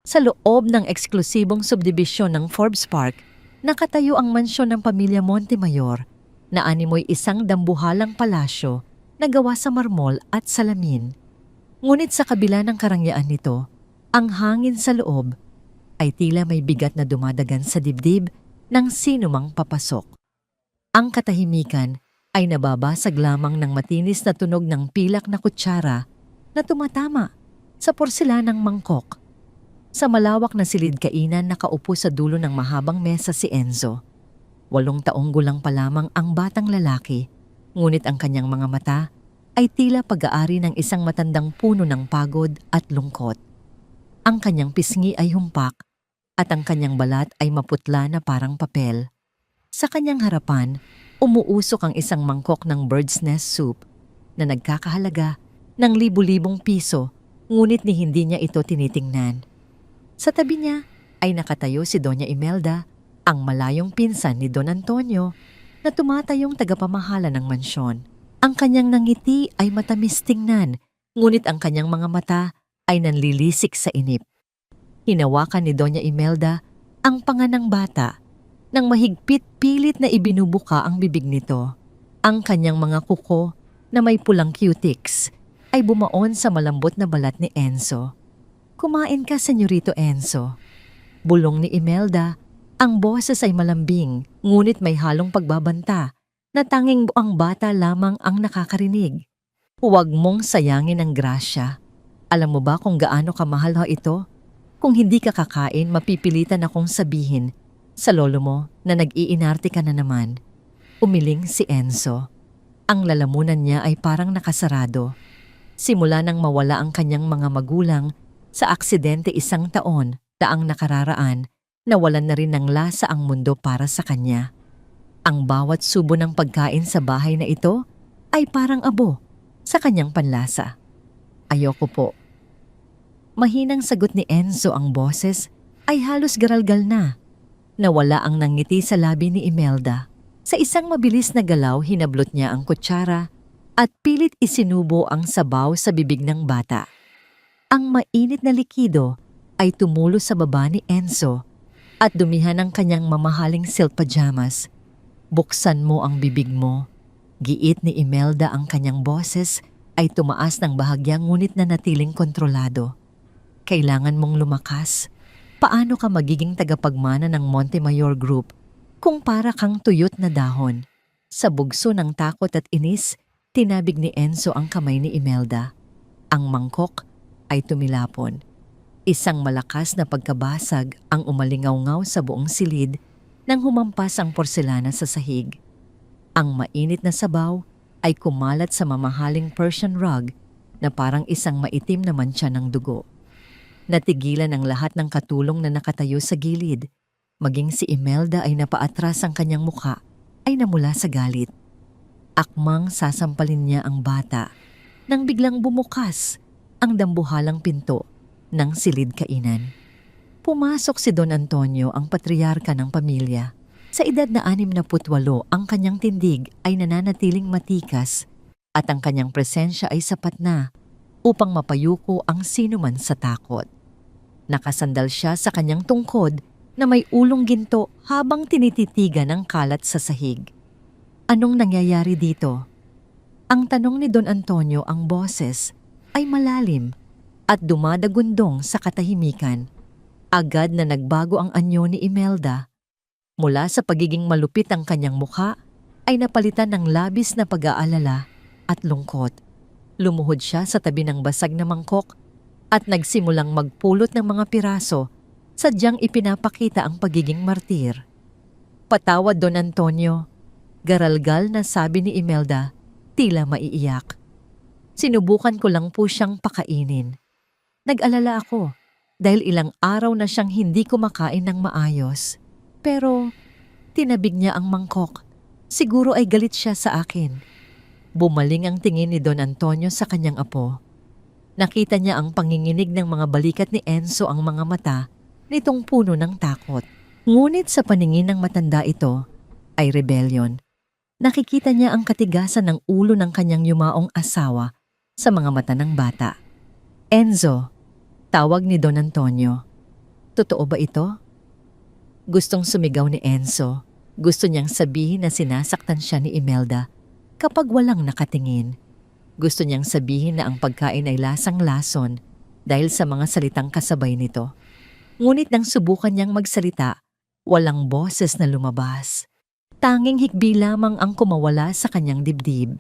Sa loob ng eksklusibong subdibisyon ng Forbes Park, nakatayo ang mansyon ng pamilya Montemayor na animoy isang dambuhalang palasyo na gawa sa marmol at salamin. Ngunit sa kabila ng karangyaan nito, ang hangin sa loob ay tila may bigat na dumadagan sa dibdib ng sinumang papasok. Ang katahimikan ay nababasag lamang ng matinis na tunog ng pilak na kutsara na tumatama sa porselanang mangkok. Sa malawak na silid-kainan nakaupo sa dulo ng mahabang mesa si Enzo. 8 taong gulang pa lamang ang batang lalaki, ngunit ang kanyang mga mata ay tila pag-aari ng isang matandang puno ng pagod at lungkot. Ang kanyang pisngi ay humpak at ang kanyang balat ay maputla na parang papel. Sa kanyang harapan, umuusok ang isang mangkok ng bird's nest soup na nagkakahalaga ng libu-libong piso, ngunit ni hindi niya ito tinitingnan. Sa tabi niya ay nakatayo si Doña Imelda, ang malayong pinsan ni Don Antonio na tumatayong tagapamahala ng mansyon. Ang kanyang nangiti ay matamis tingnan, ngunit ang kanyang mga mata ay nanlilisik sa inip. Hinawakan ni Doña Imelda ang panga ng bata nang mahigpit pilit na ibinubuka ang bibig nito. Ang kanyang mga kuko na may pulang cutics ay bumaon sa malambot na balat ni Enzo. "Kumain ka, Senyorito Enzo." Bulong ni Imelda, ang boses ay malambing, ngunit may halong pagbabanta na tanging ang bata lamang ang nakakarinig. "Huwag mong sayangin ang grasya. Alam mo ba kung gaano kamahal ito? Kung hindi ka kakain, mapipilitan akong sabihin sa lolo mo na nag-iinarte ka na naman." Umiling si Enzo. Ang lalamunan niya ay parang nakasarado. Simula nang mawala ang kanyang mga magulang sa aksidente 1 taon na ang nakararaan, nawalan na rin ng lasa ang mundo para sa kanya. Ang bawat subo ng pagkain sa bahay na ito ay parang abo sa kanyang panlasa. "Ayoko po." Mahinang sagot ni Enzo, ang boses ay halos garalgal na. Nawala ang nangiti sa labi ni Imelda. Sa isang mabilis na galaw, hinablot niya ang kutsara at pilit isinubo ang sabaw sa bibig ng bata. Ang mainit na likido ay tumulo sa baba ni Enzo at dumihan ang kanyang mamahaling silk pajamas. "Buksan mo ang bibig mo." Giit ni Imelda, ang kanyang boses ay tumaas ng bahagya ngunit nanatiling kontrolado. "Kailangan mong lumakas. Paano ka magiging tagapagmana ng Montemayor Group kung para kang tuyot na dahon?" Sa bugso ng takot at inis, tinabig ni Enzo ang kamay ni Imelda. Ang mangkok ay tumilapon. Isang malakas na pagkabasag ang umalingaw-ngaw sa buong silid nang humampas ang porselana sa sahig. Ang mainit na sabaw ay kumalat sa mamahaling Persian rug na parang isang maitim na mantsa ng dugo. Natigilan ang lahat ng katulong na nakatayo sa gilid. Maging si Imelda ay napaatras, ang kanyang muka ay namula sa galit. Akmang sasampalin niya ang bata nang biglang bumukas ang dambuhalang pinto ng silid-kainan. Pumasok si Don Antonio, ang patriarka ng pamilya. Sa edad na 68, ang kanyang tindig ay nananatiling matikas at ang kanyang presensya ay sapat na upang mapayuko ang sinuman sa takot. Nakasandal siya sa kanyang tungkod na may ulong ginto habang tinititigan ang kalat sa sahig. "Anong nangyayari dito?" Ang tanong ni Don Antonio, ang boses ay malalim at dumadagundong sa katahimikan. Agad na nagbago ang anyo ni Imelda. Mula sa pagiging malupit ang kanyang mukha ay napalitan ng labis na pag-aalala at lungkot. Lumuhod siya sa tabi ng basag na mangkok at nagsimulang magpulot ng mga piraso, sadyang ipinapakita ang pagiging martir. "Patawad, Don Antonio." Garalgal na sabi ni Imelda, tila maiiyak. "Sinubukan ko lang po siyang pakainin. Nag-alala ako dahil ilang araw na siyang hindi kumakain ng maayos. Pero tinabig niya ang mangkok. Siguro ay galit siya sa akin." Bumaling ang tingin ni Don Antonio sa kanyang apo. Nakita niya ang panginginig ng mga balikat ni Enzo, ang mga mata nitong puno ng takot. Ngunit sa paningin ng matanda ito ay rebellion. Nakikita niya ang katigasan ng ulo ng kanyang yumaong asawa sa mga mata ng bata. "Enzo," tawag ni Don Antonio. Totoo ba ito? Gustong sumigaw ni Enzo. Gusto niyang sabihin na sinasaktan siya ni Imelda kapag walang nakatingin. Gusto niyang sabihin na ang pagkain ay lasang-lason dahil sa mga salitang kasabay nito. Ngunit nang subukan niyang magsalita, walang boses na lumabas. Tanging hikbi lamang ang kumawala sa kanyang dibdib.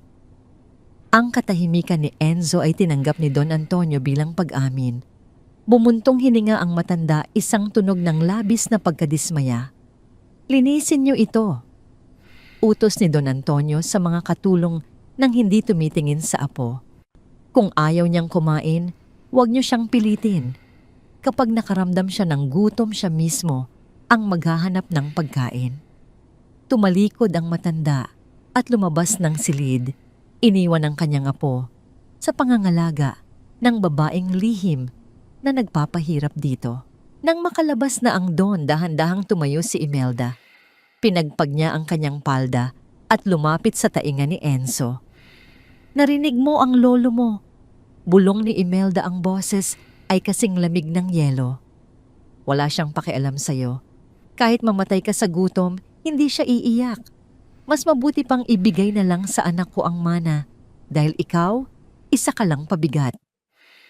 Ang katahimikan ni Enzo ay tinanggap ni Don Antonio bilang pag-amin. Bumuntong hininga ang matanda, isang tunog ng labis na pagkadismaya. Linisin niyo ito. Utos ni Don Antonio sa mga katulong nang hindi tumitingin sa apo. Kung ayaw niyang kumain, huwag niyo siyang pilitin. Kapag nakaramdam siya ng gutom, siya mismo ang maghahanap ng pagkain. Tumalikod ang matanda at lumabas ng silid. Iniwan ang kanyang apo sa pangangalaga ng babaeng lihim na nagpapahirap dito. Nang makalabas na ang Don, dahan-dahang tumayo si Imelda. Pinagpag niya ang kanyang palda at lumapit sa tainga ni Enzo. Narinig mo ang lolo mo. Bulong ni Imelda, ang boses ay kasing lamig ng yelo. Wala siyang pakialam sa'yo. Kahit mamatay ka sa gutom, hindi siya iiyak. Mas mabuti pang ibigay na lang sa anak ko ang mana dahil ikaw, isa ka lang pabigat.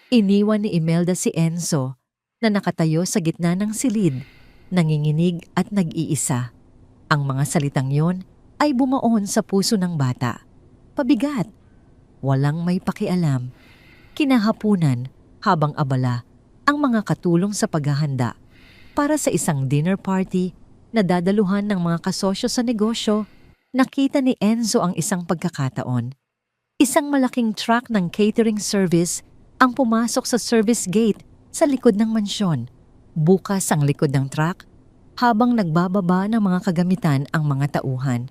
Iniwan ni Imelda si Enzo na nakatayo sa gitna ng silid, nanginginig at nag-iisa. Ang mga salitang yon ay bumaon sa puso ng bata. Pabigat. Walang may pakialam. Kinahapunan habang abala ang mga katulong sa paghahanda para sa isang dinner party na dadaluhan ng mga kasosyo sa negosyo. Nakita ni Enzo ang isang pagkakataon. Isang malaking truck ng catering service ang pumasok sa service gate sa likod ng mansyon. Bukas ang likod ng truck habang nagbababa ng mga kagamitan ang mga tauhan.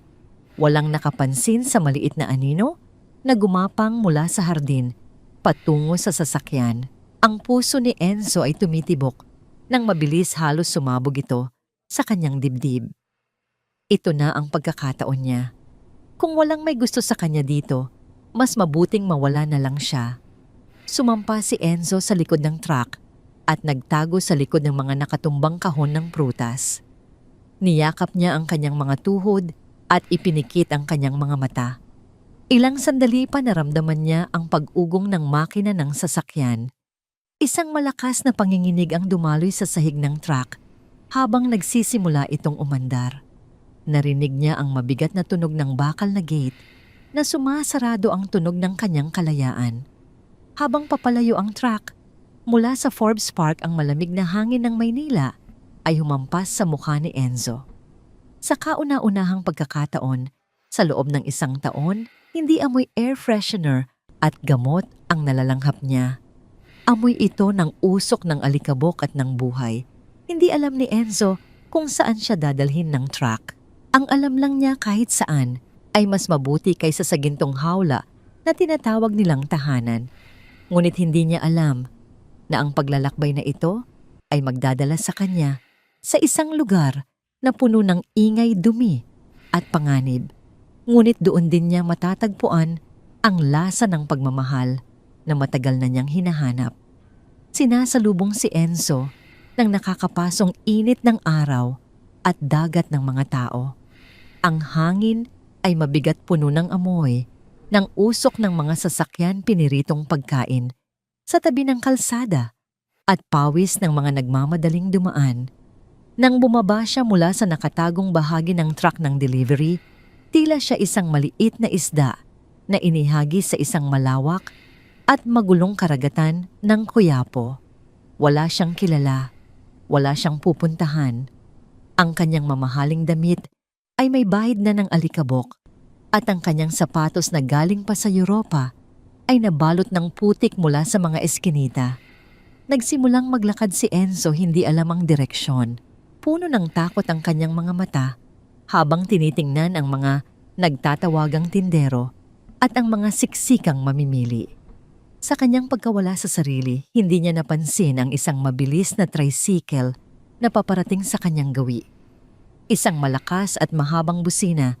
Walang nakapansin sa maliit na anino na gumapang mula sa hardin patungo sa sasakyan. Ang puso ni Enzo ay tumitibok nang mabilis, halos sumabog ito sa kanyang dibdib. Ito na ang pagkakataon niya. Kung walang may gusto sa kanya dito, mas mabuting mawala na lang siya. Sumampa si Enzo sa likod ng truck at nagtago sa likod ng mga nakatumbang kahon ng prutas. Niyakap niya ang kanyang mga tuhod at ipinikit ang kanyang mga mata. Ilang sandali pa naramdaman niya ang pag-ugong ng makina ng sasakyan. Isang malakas na panginginig ang dumaloy sa sahig ng truck habang nagsisimula itong umandar. Narinig niya ang mabigat na tunog ng bakal na gate na sumasarado ang tunog ng kanyang kalayaan. Habang papalayo ang truck, mula sa Forbes Park ang malamig na hangin ng Maynila ay humampas sa mukha ni Enzo. Sa kauna-unahang pagkakataon, sa loob ng 1 taon, hindi amoy air freshener at gamot ang nalalanghap niya. Amoy ito ng usok ng alikabok at ng buhay. Hindi alam ni Enzo kung saan siya dadalhin ng truck. Ang alam lang niya kahit saan ay mas mabuti kaysa sa gintong hawla na tinatawag nilang tahanan. Ngunit hindi niya alam na ang paglalakbay na ito ay magdadala sa kanya sa isang lugar na puno ng ingay, dumi at panganib. Ngunit doon din niya matatagpuan ang lasa ng pagmamahal na matagal na niyang hinahanap. Sinasalubong si Enzo ng nakakapasong init ng araw at dagat ng mga tao. Ang hangin ay mabigat, puno ng amoy ng usok ng mga sasakyan, piniritong pagkain sa tabi ng kalsada at pawis ng mga nagmamadaling dumaan. Nang bumaba siya mula sa nakatagong bahagi ng truck ng delivery, tila siya isang maliit na isda na inihagi sa isang malawak at magulong karagatan ng Quiapo. Wala siyang kilala, wala siyang pupuntahan. Ang kanyang mamahaling damit ay may bahid na ng alikabok at ang kanyang sapatos na galing pa sa Europa ay nabalot ng putik mula sa mga eskinita. Nagsimulang maglakad si Enzo, hindi alam ang direksyon. Puno ng takot ang kanyang mga mata habang tinitingnan ang mga nagtatawagang tindero at ang mga siksikang mamimili. Sa kanyang pagkawala sa sarili, hindi niya napansin ang isang mabilis na tricycle na paparating sa kanyang gawi. Isang malakas at mahabang busina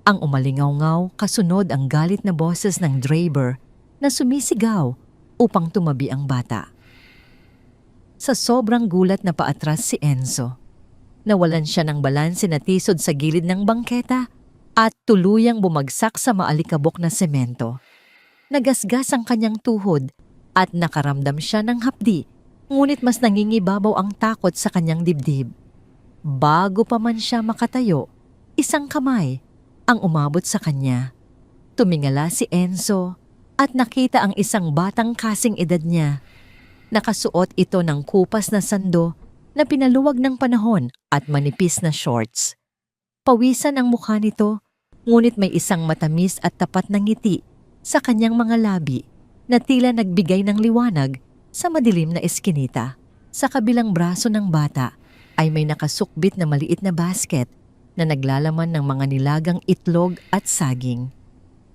ang umalingaw-ngaw, kasunod ang galit na boses ng driver na sumisigaw upang tumabi ang bata. Sa sobrang gulat na paatras si Enzo. Nawalan siya ng balanse na tisod sa gilid ng bangketa at tuluyang bumagsak sa maalikabok na semento. Nagasgas ang kanyang tuhod at nakaramdam siya ng hapdi, ngunit mas nangingibabaw ang takot sa kanyang dibdib. Bago pa man siya makatayo, isang kamay ang umabot sa kanya. Tumingala si Enzo at nakita ang isang batang kasing edad niya. Nakasuot ito ng kupas na sando na pinaluwag ng panahon at manipis na shorts. Pawisan ang mukha nito, ngunit may isang matamis at tapat na ngiti sa kanyang mga labi na tila nagbigay ng liwanag sa madilim na eskinita. Sa kabilang braso ng bata ay may nakasukbit na maliit na basket na naglalaman ng mga nilagang itlog at saging.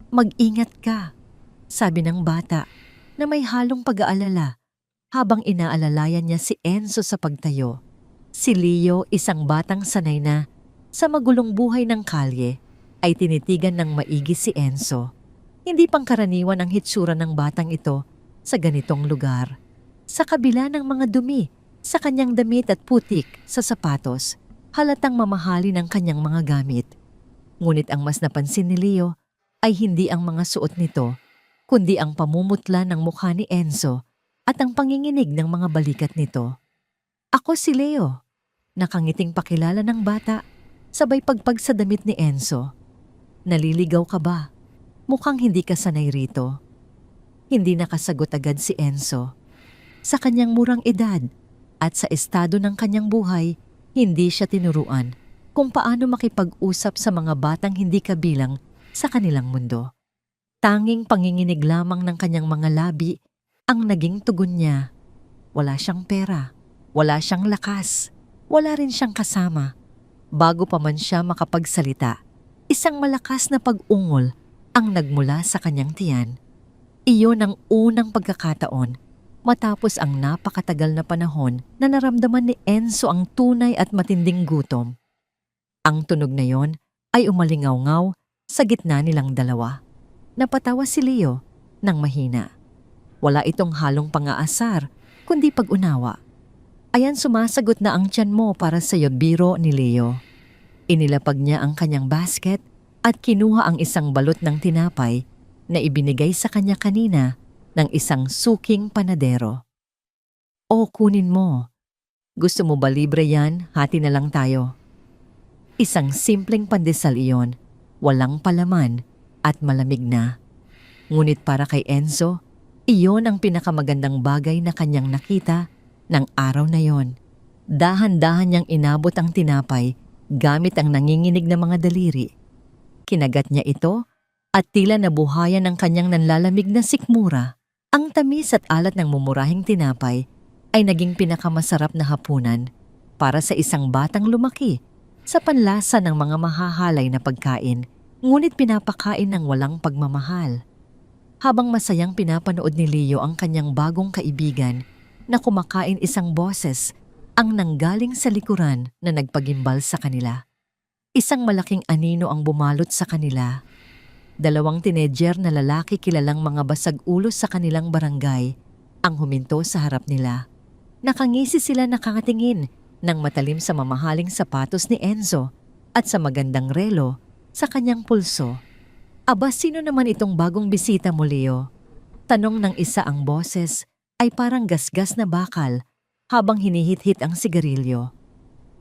"Mag-ingat ka," sabi ng bata na may halong pag-aalala habang inaalalayan niya si Enzo sa pagtayo. Si Leo, isang batang sanay na sa magulong buhay ng kalye, ay tinitigan ng maigi si Enzo. Hindi pangkaraniwan ang hitsura ng batang ito sa ganitong lugar. Sa kabila ng mga dumi sa kanyang damit at putik sa sapatos, halatang mamahali ng kanyang mga gamit. Ngunit ang mas napansin ni Leo ay hindi ang mga suot nito, kundi ang pamumutla ng mukha ni Enzo at ang panginginig ng mga balikat nito. "Ako si Leo," nakangiting pakilala ng bata, sabay pagpag sa damit ni Enzo. "Naliligaw ka ba? Mukhang hindi ka sanay rito." Hindi nakasagot agad si Enzo. Sa kanyang murang edad at sa estado ng kanyang buhay, hindi siya tinuruan kung paano makipag-usap sa mga batang hindi kabilang sa kanilang mundo. Tanging panginginig lamang ng kanyang mga labi ang naging tugon niya. Wala siyang pera, wala siyang lakas, wala rin siyang kasama. Bago pa man siya makapagsalita, isang malakas na pag-ungol ang nagmula sa kanyang tiyan. Iyon ang unang pagkakataon matapos ang napakatagal na panahon na naramdaman ni Enzo ang tunay at matinding gutom. Ang tunog na yon ay umalingaw-ngaw sa gitna nilang dalawa. Napatawa si Leo ng mahina. Wala itong halong pang-aasar, kundi pag-unawa. "Ayan, sumasagot na ang tiyan mo para sa'yo," biro ni Leo. Inilapag niya ang kanyang basket at kinuha ang isang balot ng tinapay na ibinigay sa kanya kanina ng isang suking panadero. "O, kunin mo. Gusto mo ba libre yan? Hati na lang tayo." Isang simpleng pandesal iyon, walang palaman at malamig na. Ngunit para kay Enzo, iyon ang pinakamagandang bagay na kanyang nakita ng araw na yon. Dahan-dahan niyang inabot ang tinapay gamit ang nanginginig na mga daliri. Kinagat niya ito at tila nabuhayan ng kanyang nanlalamig na sikmura. Ang tamis at alat ng mumurahing tinapay ay naging pinakamasarap na hapunan para sa isang batang lumaki sa panlasa ng mga mahahalay na pagkain, ngunit pinapakain ng walang pagmamahal. Habang masayang pinapanood ni Leo ang kanyang bagong kaibigan na kumakain, isang boses ang nanggaling sa likuran na nagpagimbal sa kanila. Isang malaking anino ang bumalot sa kanila. 2 teenager na lalaki, kilalang mga basag ulo sa kanilang barangay, ang huminto sa harap nila. Nakangisi sila, nakatingin ng matalim sa mamahaling sapatos ni Enzo at sa magandang relo sa kanyang pulso. "Aba, sino naman itong bagong bisita mo, Leo?" Tanong ng isa. Ang boses ay parang gasgas na bakal habang hinihit-hit ang sigarilyo.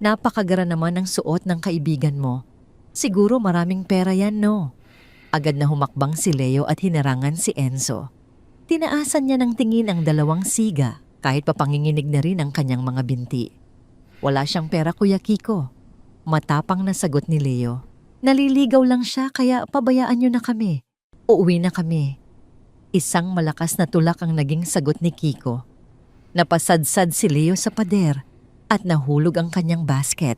"Napakagara naman ng suot ng kaibigan mo. Siguro maraming pera yan, no?" Agad na humakbang si Leo at hinarangan si Enzo. Tinaasan niya ng tingin ang 2 siga kahit papanginginig na rin ang kanyang mga binti. "Wala siyang pera, Kuya Kiko." Matapang na sagot ni Leo. "Naliligaw lang siya, kaya pabayaan niyo na kami. Uuwi na kami." Isang malakas na tulak ang naging sagot ni Kiko. Napasadsad si Leo sa pader at nahulog ang kanyang basket.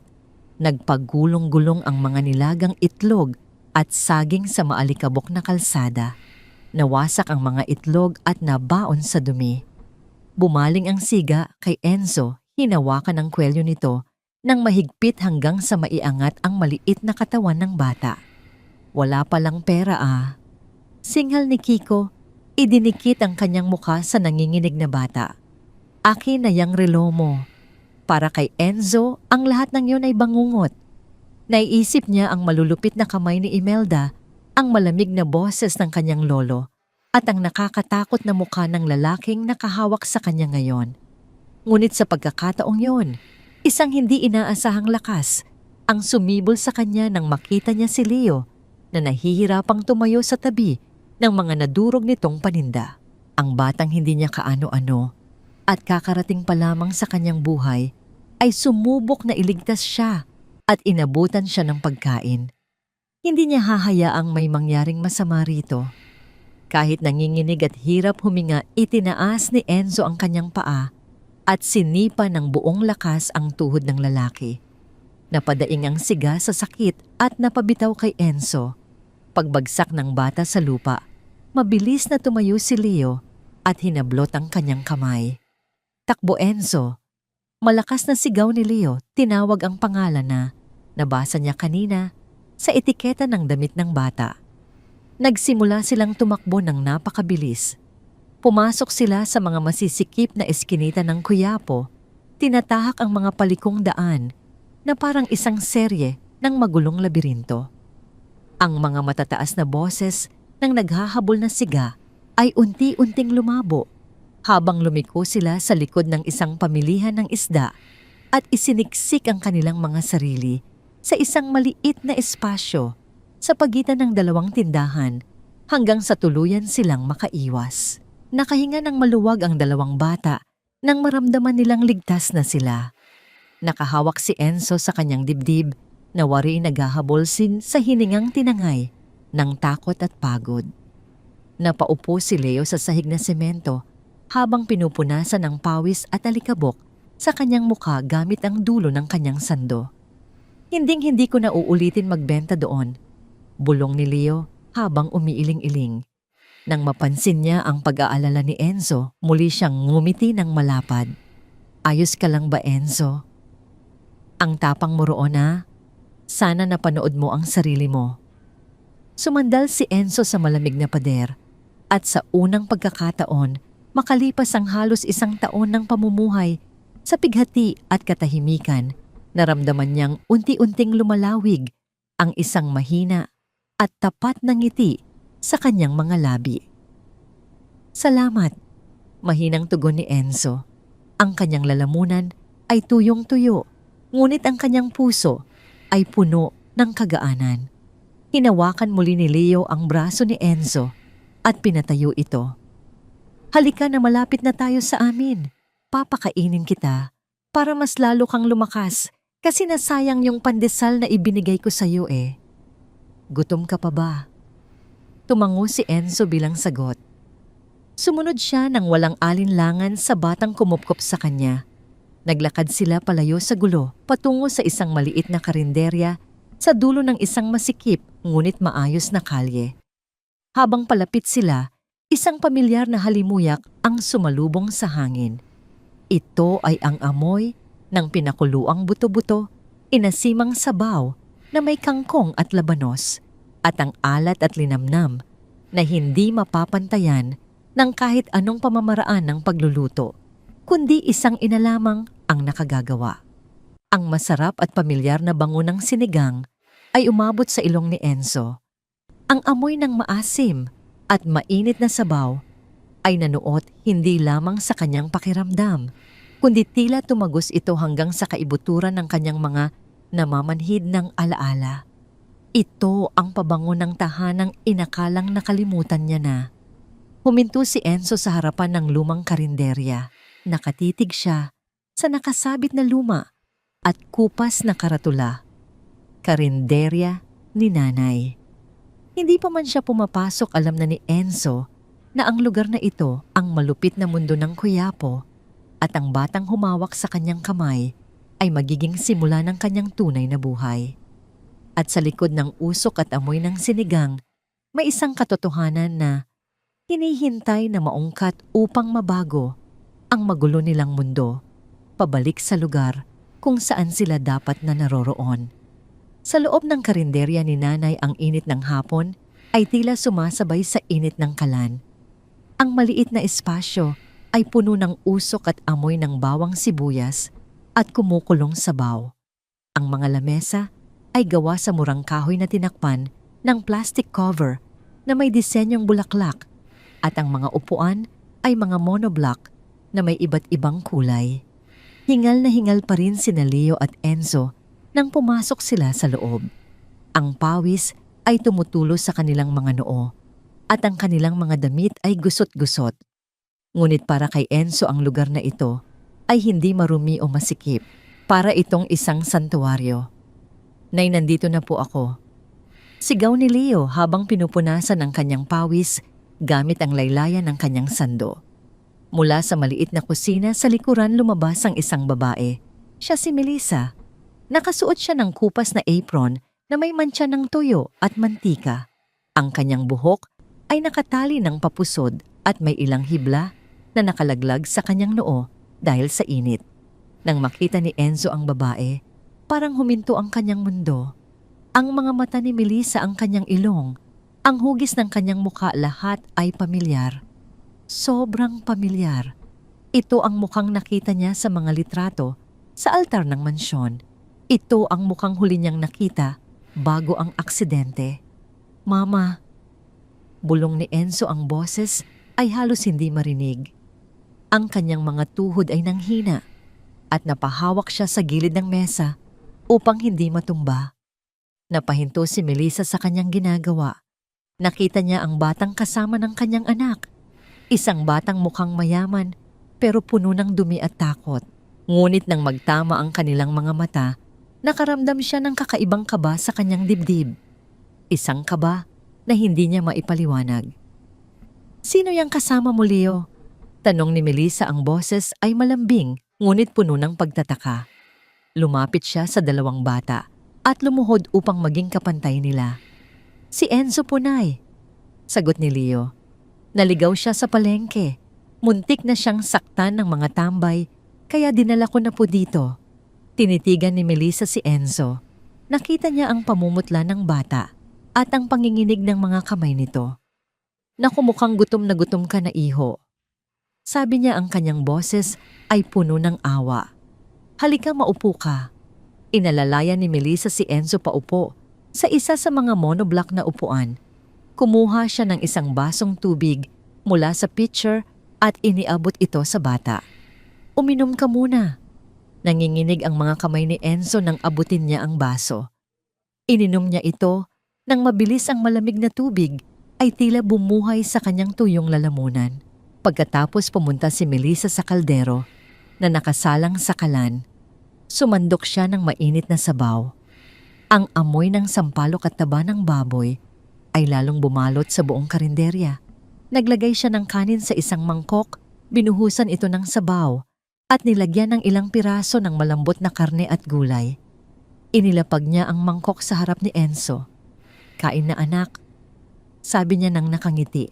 Nagpagulong-gulong ang mga nilagang itlog at saging sa maalikabok na kalsada. Nawasak ang mga itlog at nabaon sa dumi. Bumaling ang siga kay Enzo, hinawakan ang kwelyo nito nang mahigpit hanggang sa maiangat ang maliit na katawan ng bata. "Wala palang pera, ah." Singhal ni Kiko, idinikit ang kanyang mukha sa nanginginig na bata. Akin na yang relo mo. Para kay Enzo, ang lahat ng yun ay bangungot. Naiisip niya ang malulupit na kamay ni Imelda, ang malamig na boses ng kanyang lolo, at ang nakakatakot na mukha ng lalaking nakahawak sa kanya ngayon. Ngunit sa pagkakataong yon, isang hindi inaasahang lakas ang sumibol sa kanya nang makita niya si Leo na nahihirapang tumayo sa tabi ng mga nadurog nitong paninda. Ang batang hindi niya kaano-ano at kakarating pa lamang sa kanyang buhay ay sumubok na iligtas siya at inabutan siya ng pagkain. Hindi niya hahayaang may mangyaring masama rito. Kahit nanginginig at hirap huminga, itinaas ni Enzo ang kanyang paa at sinipa ng buong lakas ang tuhod ng lalaki. Napadaing ang siga sa sakit at napabitaw kay Enzo. Pagbagsak ng bata sa lupa, mabilis na tumayo si Leo at hinablot ang kanyang kamay. Takbo Enzo. Malakas na sigaw ni Leo, tinawag ang pangalan na nabasa niya kanina sa etiketa ng damit ng bata. Nagsimula silang tumakbo ng napakabilis. Pumasok sila sa mga masisikip na eskinita ng Quiapo, tinatahak ang mga palikong daan na parang isang serye ng magulong labirinto. Ang mga matataas na boses ng naghahabol na siga ay unti-unting lumabo habang lumiko sila sa likod ng isang pamilihan ng isda at isiniksik ang kanilang mga sarili sa isang maliit na espasyo sa pagitan ng dalawang tindahan hanggang sa tuluyan silang makaiwas. Nakahinga ng maluwag ang dalawang bata nang maramdaman nilang ligtas na sila. Nakahawak si Enzo sa kanyang dibdib na wari naghahabol sa hiningang tinangay ng takot at pagod. Napaupo si Leo sa sahig na semento habang pinupunasan ng pawis at alikabok sa kanyang mukha gamit ang dulo ng kanyang sando. Hinding-hindi ko na uulitin magbenta doon, bulong ni Leo habang umiiling-iling. Nang mapansin niya ang pag-aalala ni Enzo, muli siyang ngumiti ng malapad. Ayos ka lang ba, Enzo? Ang tapang mo roon, ha? Sana napanood mo ang sarili mo. Sumandal si Enzo sa malamig na pader at sa unang pagkakataon, makalipas ang halos 1 taon ng pamumuhay sa pighati at katahimikan, naramdaman niyang unti-unting lumalawig ang isang mahina at tapat na ngiti sa kanyang mga labi. Salamat, mahinang tugon ni Enzo. Ang kanyang lalamunan ay tuyong-tuyo, ngunit ang kanyang puso ay puno ng kagaanan. Hinawakan muli ni Leo ang braso ni Enzo at pinatayo ito. Halika na, malapit na tayo sa amin. Papakainin kita para mas lalo kang lumakas kasi nasayang yung pandesal na ibinigay ko sa iyo eh. Gutom ka pa ba? Tumango si Enzo bilang sagot. Sumunod siya nang walang alinlangan sa batang kumupkop sa kanya. Naglakad sila palayo sa gulo patungo sa isang maliit na karinderya sa dulo ng isang masikip ngunit maayos na kalye. Habang palapit sila, isang pamilyar na halimuyak ang sumalubong sa hangin. Ito ay ang amoy ng pinakuluang buto-buto, inasimang sabaw na may kangkong at labanos, at ang alat at linamnam na hindi mapapantayan ng kahit anong pamamaraan ng pagluluto, kundi isang ina lamang ang nakagagawa. Ang masarap at pamilyar na bango ng sinigang ay umabot sa ilong ni Enzo. Ang amoy ng maasim at mainit na sabaw ay nanuot hindi lamang sa kanyang pakiramdam, kundi tila tumagos ito hanggang sa kaibuturan ng kanyang mga namamanhid ng alaala. Ito ang pabango ng tahanang inakalang nakalimutan niya na. Huminto si Enzo sa harapan ng lumang karinderya. Nakatitig siya sa nakasabit na luma at kupas na karatula. Karinderya ni Nanay. Hindi pa man siya pumapasok, alam na ni Enzo na ang lugar na ito ang malupit na mundo ng Quiapo at ang batang humawak sa kanyang kamay ay magiging simula ng kanyang tunay na buhay. At sa likod ng usok at amoy ng sinigang, may isang katotohanan na hinihintay na maungkat upang mabago ang magulo nilang mundo, pabalik sa lugar kung saan sila dapat na naroroon. Sa loob ng karinderya ni Nanay, ang init ng hapon ay tila sumasabay sa init ng kalan. Ang maliit na espasyo ay puno ng usok at amoy ng bawang sibuyas at kumukulong sabaw. Ang mga lamesa ay gawa sa murang kahoy na tinakpan ng plastic cover na may disenyong bulaklak at ang mga upuan ay mga monoblock na may iba't ibang kulay. Hingal na hingal pa rin sina Leo at Enzo nang pumasok sila sa loob. Ang pawis ay tumutulo sa kanilang mga noo at ang kanilang mga damit ay gusot-gusot. Ngunit para kay Enzo ang lugar na ito ay hindi marumi o masikip. Para itong isang santuwaryo. Nay, nandito na po ako. Sigaw ni Leo habang pinupunasan ang kanyang pawis gamit ang laylayan ng kanyang sando. Mula sa maliit na kusina sa likuran lumabas ang isang babae. Siya si Melissa. Nakasuot siya ng kupas na apron na may mantsa ng tuyo at mantika. Ang kanyang buhok ay nakatali ng papusod at may ilang hibla na nakalaglag sa kanyang noo dahil sa init. Nang makita ni Enzo ang babae, parang huminto ang kanyang mundo. Ang mga mata ni Melissa ang kanyang ilong, ang hugis ng kanyang mukha lahat ay pamilyar. Sobrang pamilyar. Ito ang mukhang nakita niya sa mga litrato sa altar ng mansyon. Ito ang mukhang huli niyang nakita bago ang aksidente. Mama, bulong ni Enzo, ang boses ay halos hindi marinig. Ang kanyang mga tuhod ay nanghina at napahawak siya sa gilid ng mesa upang hindi matumba. Napahinto si Melissa sa kanyang ginagawa. Nakita niya ang batang kasama ng kanyang anak. Isang batang mukhang mayaman pero puno ng dumi at takot. Ngunit nang magtama ang kanilang mga mata, nakaramdam siya ng kakaibang kaba sa kanyang dibdib. Isang kaba na hindi niya maipaliwanag. Sino yang kasama mo, Leo? Tanong ni Melissa, ang boses ay malambing ngunit puno ng pagtataka. Lumapit siya sa dalawang bata at lumuhod upang maging kapantay nila. Si Enzo po, Nay. Sagot ni Leo. Naligaw siya sa palengke. Muntik na siyang saktan ng mga tambay kaya dinala ko na po dito. Tinitigan ni Melissa si Enzo. Nakita niya ang pamumutla ng bata at ang panginginig ng mga kamay nito. Naku, mukhang gutom na gutom ka na, iho. Sabi niya, ang kanyang boses ay puno ng awa. Halika, maupo ka. Inalalayan ni Melissa si Enzo paupo sa isa sa mga monoblock na upuan. Kumuha siya ng isang basong tubig mula sa pitcher at iniabot ito sa bata. Uminom ka muna. Nanginginig ang mga kamay ni Enzo nang abutin niya ang baso. Ininom niya ito nang mabilis ang malamig na tubig ay tila bumuhay sa kanyang tuyong lalamunan. Pagkatapos pumunta si Melissa sa kaldero na nakasalang sa kalan. Sumandok siya ng mainit na sabaw. Ang amoy ng sampalok at taba ng baboy ay lalong bumalot sa buong karinderya. Naglagay siya ng kanin sa isang mangkok, binuhusan ito ng sabaw at nilagyan ng ilang piraso ng malambot na karne at gulay. Inilapag niya ang mangkok sa harap ni Enzo. Kain na, anak. Sabi niya nang nakangiti.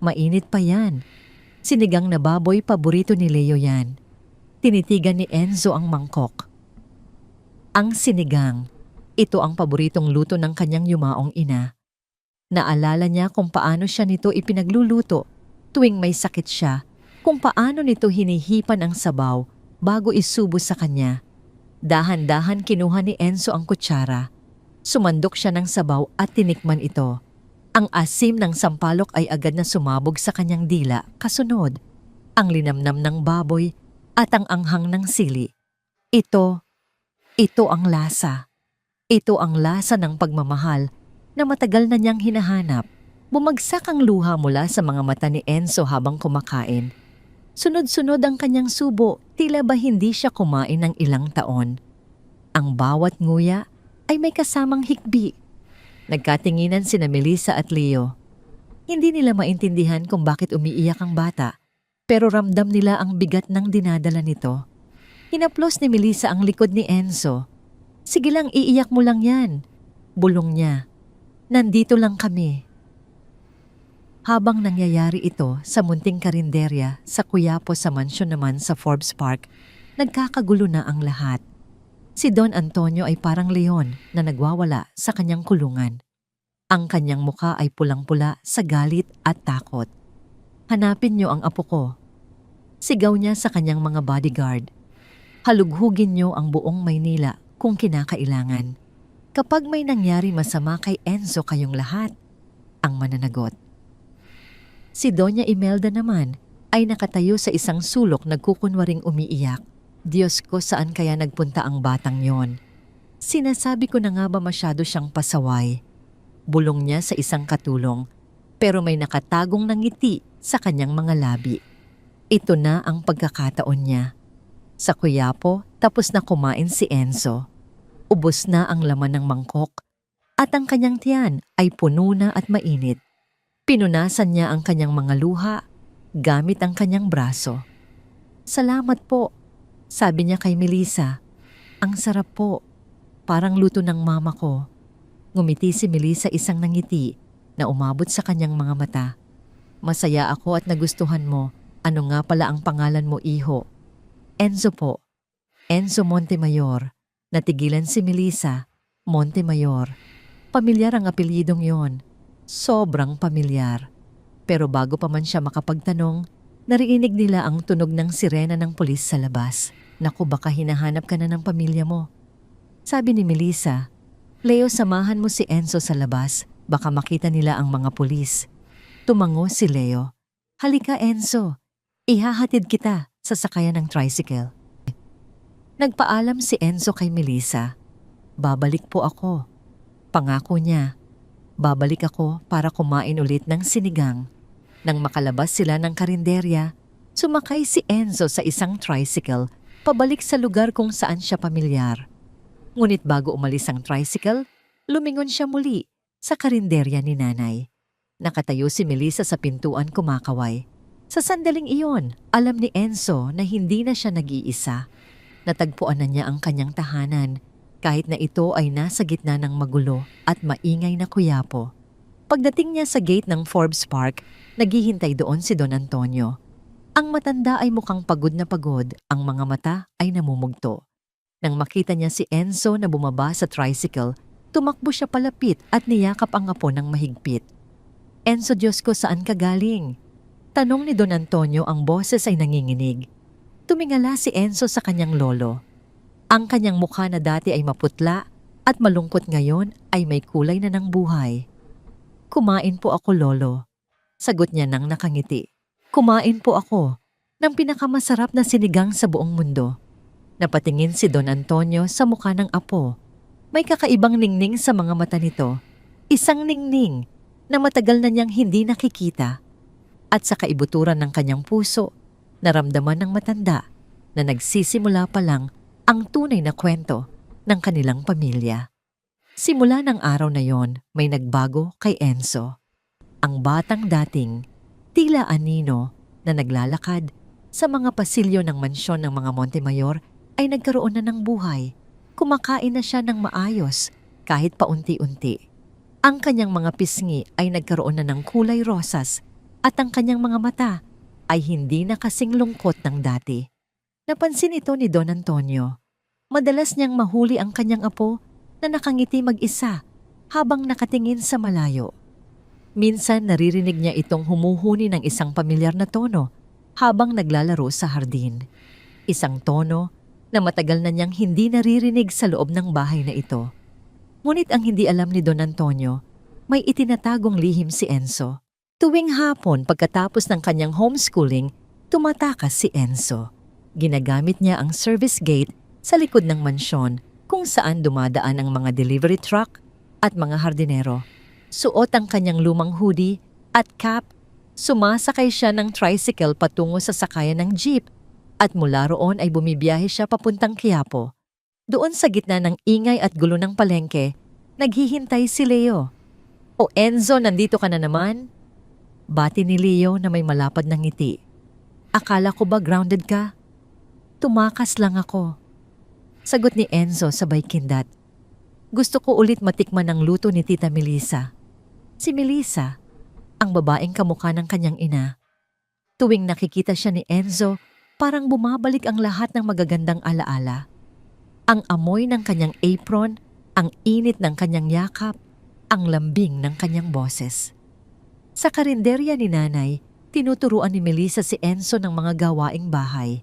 Mainit pa yan. Sinigang na baboy, paborito ni Leo yan. Tinitigan ni Enzo ang mangkok. Ang sinigang, ito ang paboritong luto ng kanyang yumaong ina. Naalala niya kung paano siya nito ipinagluluto tuwing may sakit siya, kung paano nito hinihipan ang sabaw bago isubo sa kanya. Dahan-dahan kinuha ni Enzo ang kutsara. Sumandok siya ng sabaw at tinikman ito. Ang asim ng sampalok ay agad na sumabog sa kanyang dila, kasunod ang linamnam ng baboy at ang anghang ng sili. Ito ang lasa. Ito ang lasa ng pagmamahal na matagal na niyang hinahanap. Bumagsak ang luha mula sa mga mata ni Enzo habang kumakain. Sunod-sunod ang kanyang subo, tila ba hindi siya kumain ng ilang taon. Ang bawat nguya ay may kasamang hikbi. Nagkatinginan sina Melissa at Leo. Hindi nila maintindihan kung bakit umiiyak ang bata, pero ramdam nila ang bigat ng dinadala nito. Hinaplos ni Melissa ang likod ni Enzo. Sige lang, iiyak mo lang yan. Bulong niya. Nandito lang kami. Habang nangyayari ito sa munting karinderya sa Quiapo sa mansyon naman sa Forbes Park, nagkakagulo na ang lahat. Si Don Antonio ay parang leon na nagwawala sa kanyang kulungan. Ang kanyang mukha ay pulang-pula sa galit at takot. Hanapin niyo ang apo ko. Sigaw niya sa kanyang mga bodyguard. Halughugin niyo ang buong Maynila kung kinakailangan. Kapag may nangyari masama kay Enzo kayong lahat, ang mananagot. Si Doña Imelda naman ay nakatayo sa isang sulok nagkukunwaring umiiyak. Diyos ko, saan kaya nagpunta ang batang yon? Sinasabi ko na nga ba masyado siyang pasaway? Bulong niya sa isang katulong, pero may nakatagong ngiti sa kanyang mga labi. Ito na ang pagkakataon niya. Sa Quiapo, tapos na kumain si Enzo. Ubos na ang laman ng mangkok at ang kanyang tiyan ay puno na at mainit. Pinunasan niya ang kanyang mga luha gamit ang kanyang braso. Salamat po, sabi niya kay Melissa. Ang sarap po, parang luto ng mama ko. Ngumiti si Melissa isang nangiti na umabot sa kanyang mga mata. Masaya ako at nagustuhan mo. Ano nga pala ang pangalan mo, iho? Enzo po. Enzo Montemayor. Natigilan si Melissa. Montemayor. Pamilyar ang apelyidong yon. Sobrang pamilyar. Pero bago pa man siya makapagtanong, narinig nila ang tunog ng sirena ng pulis sa labas. Naku, baka hinahanap ka na ng pamilya mo. Sabi ni Melissa, Leo, samahan mo si Enzo sa labas. Baka makita nila ang mga pulis. Tumango si Leo. Halika, Enzo. Ihahatid kita sa sakayan ng tricycle. Nagpaalam si Enzo kay Melissa. Babalik po ako. Pangako niya. Babalik ako para kumain ulit ng sinigang. Nang makalabas sila ng karinderya, sumakay si Enzo sa isang tricycle pabalik sa lugar kung saan siya pamilyar. Ngunit bago umalis ang tricycle, lumingon siya muli sa karinderya ni nanay. Nakatayo si Melissa sa pintuan kumakaway. Sa sandaling iyon, alam ni Enzo na hindi na siya nag-iisa. Natagpuan na niya ang kanyang tahanan kahit na ito ay nasa gitna ng magulo at maingay na Quiapo. Pagdating niya sa gate ng Forbes Park, naghihintay doon si Don Antonio. Ang matanda ay mukhang pagod na pagod, ang mga mata ay namumugto. Nang makita niya si Enzo na bumaba sa tricycle, tumakbo siya palapit at niyakap ang apo ng mahigpit. Enzo, Diyos ko, saan ka galing? Tanong ni Don Antonio, ang boses ay nanginginig. Tumingala si Enzo sa kanyang lolo. Ang kanyang mukha na dati ay maputla at malungkot ngayon ay may kulay na ng buhay. Kumain po ako, lolo. Sagot niya nang nakangiti. Kumain po ako ng pinakamasarap na sinigang sa buong mundo. Napatingin si Don Antonio sa mukha ng apo. May kakaibang ningning sa mga mata nito. Isang ningning na matagal na niyang hindi nakikita. At sa kaibuturan ng kanyang puso, naramdaman ng matanda na nagsisimula pa lang ang tunay na kwento ng kanilang pamilya. Simula ng araw na yon, may nagbago kay Enzo. Ang batang dating tila anino na naglalakad sa mga pasilyo ng mansyon ng mga Montemayor ay nagkaroon na ng buhay. Kumakain na siya ng maayos kahit paunti-unti. Ang kanyang mga pisngi ay nagkaroon na ng kulay rosas at ang kanyang mga mata ay hindi na kasing lungkot ng dati. Napansin ito ni Don Antonio. Madalas niyang mahuli ang kanyang apo na nakangiti mag-isa habang nakatingin sa malayo. Minsan naririnig niya itong humuhuni ng isang pamilyar na tono habang naglalaro sa hardin. Isang tono na matagal na niyang hindi naririnig sa loob ng bahay na ito. Ngunit ang hindi alam ni Don Antonio, may itinatagong lihim si Enzo. Tuwing hapon pagkatapos ng kanyang homeschooling, tumatakas si Enzo. Ginagamit niya ang service gate sa likod ng mansyon kung saan dumadaan ang mga delivery truck at mga hardinero. Suot ang kanyang lumang hoodie at cap, sumasakay siya ng tricycle patungo sa sakayan ng jeep at mula roon ay bumibiyahe siya papuntang Quiapo. Doon sa gitna ng ingay at gulo ng palengke, naghihintay si Leo. O Enzo, nandito ka na naman? Bati ni Leo na may malapad na ngiti. Akala ko ba grounded ka? Tumakas lang ako. Sagot ni Enzo sabay kindat. Gusto ko ulit matikman ang luto ni Tita Melissa. Si Melissa, ang babaeng kamukha ng kanyang ina. Tuwing nakikita siya ni Enzo, parang bumabalik ang lahat ng magagandang alaala. Ang amoy ng kanyang apron, ang init ng kanyang yakap, ang lambing ng kanyang boses. Sa karinderya ni nanay, Tinuturuan ni Melissa si Enzo ng mga gawaing bahay.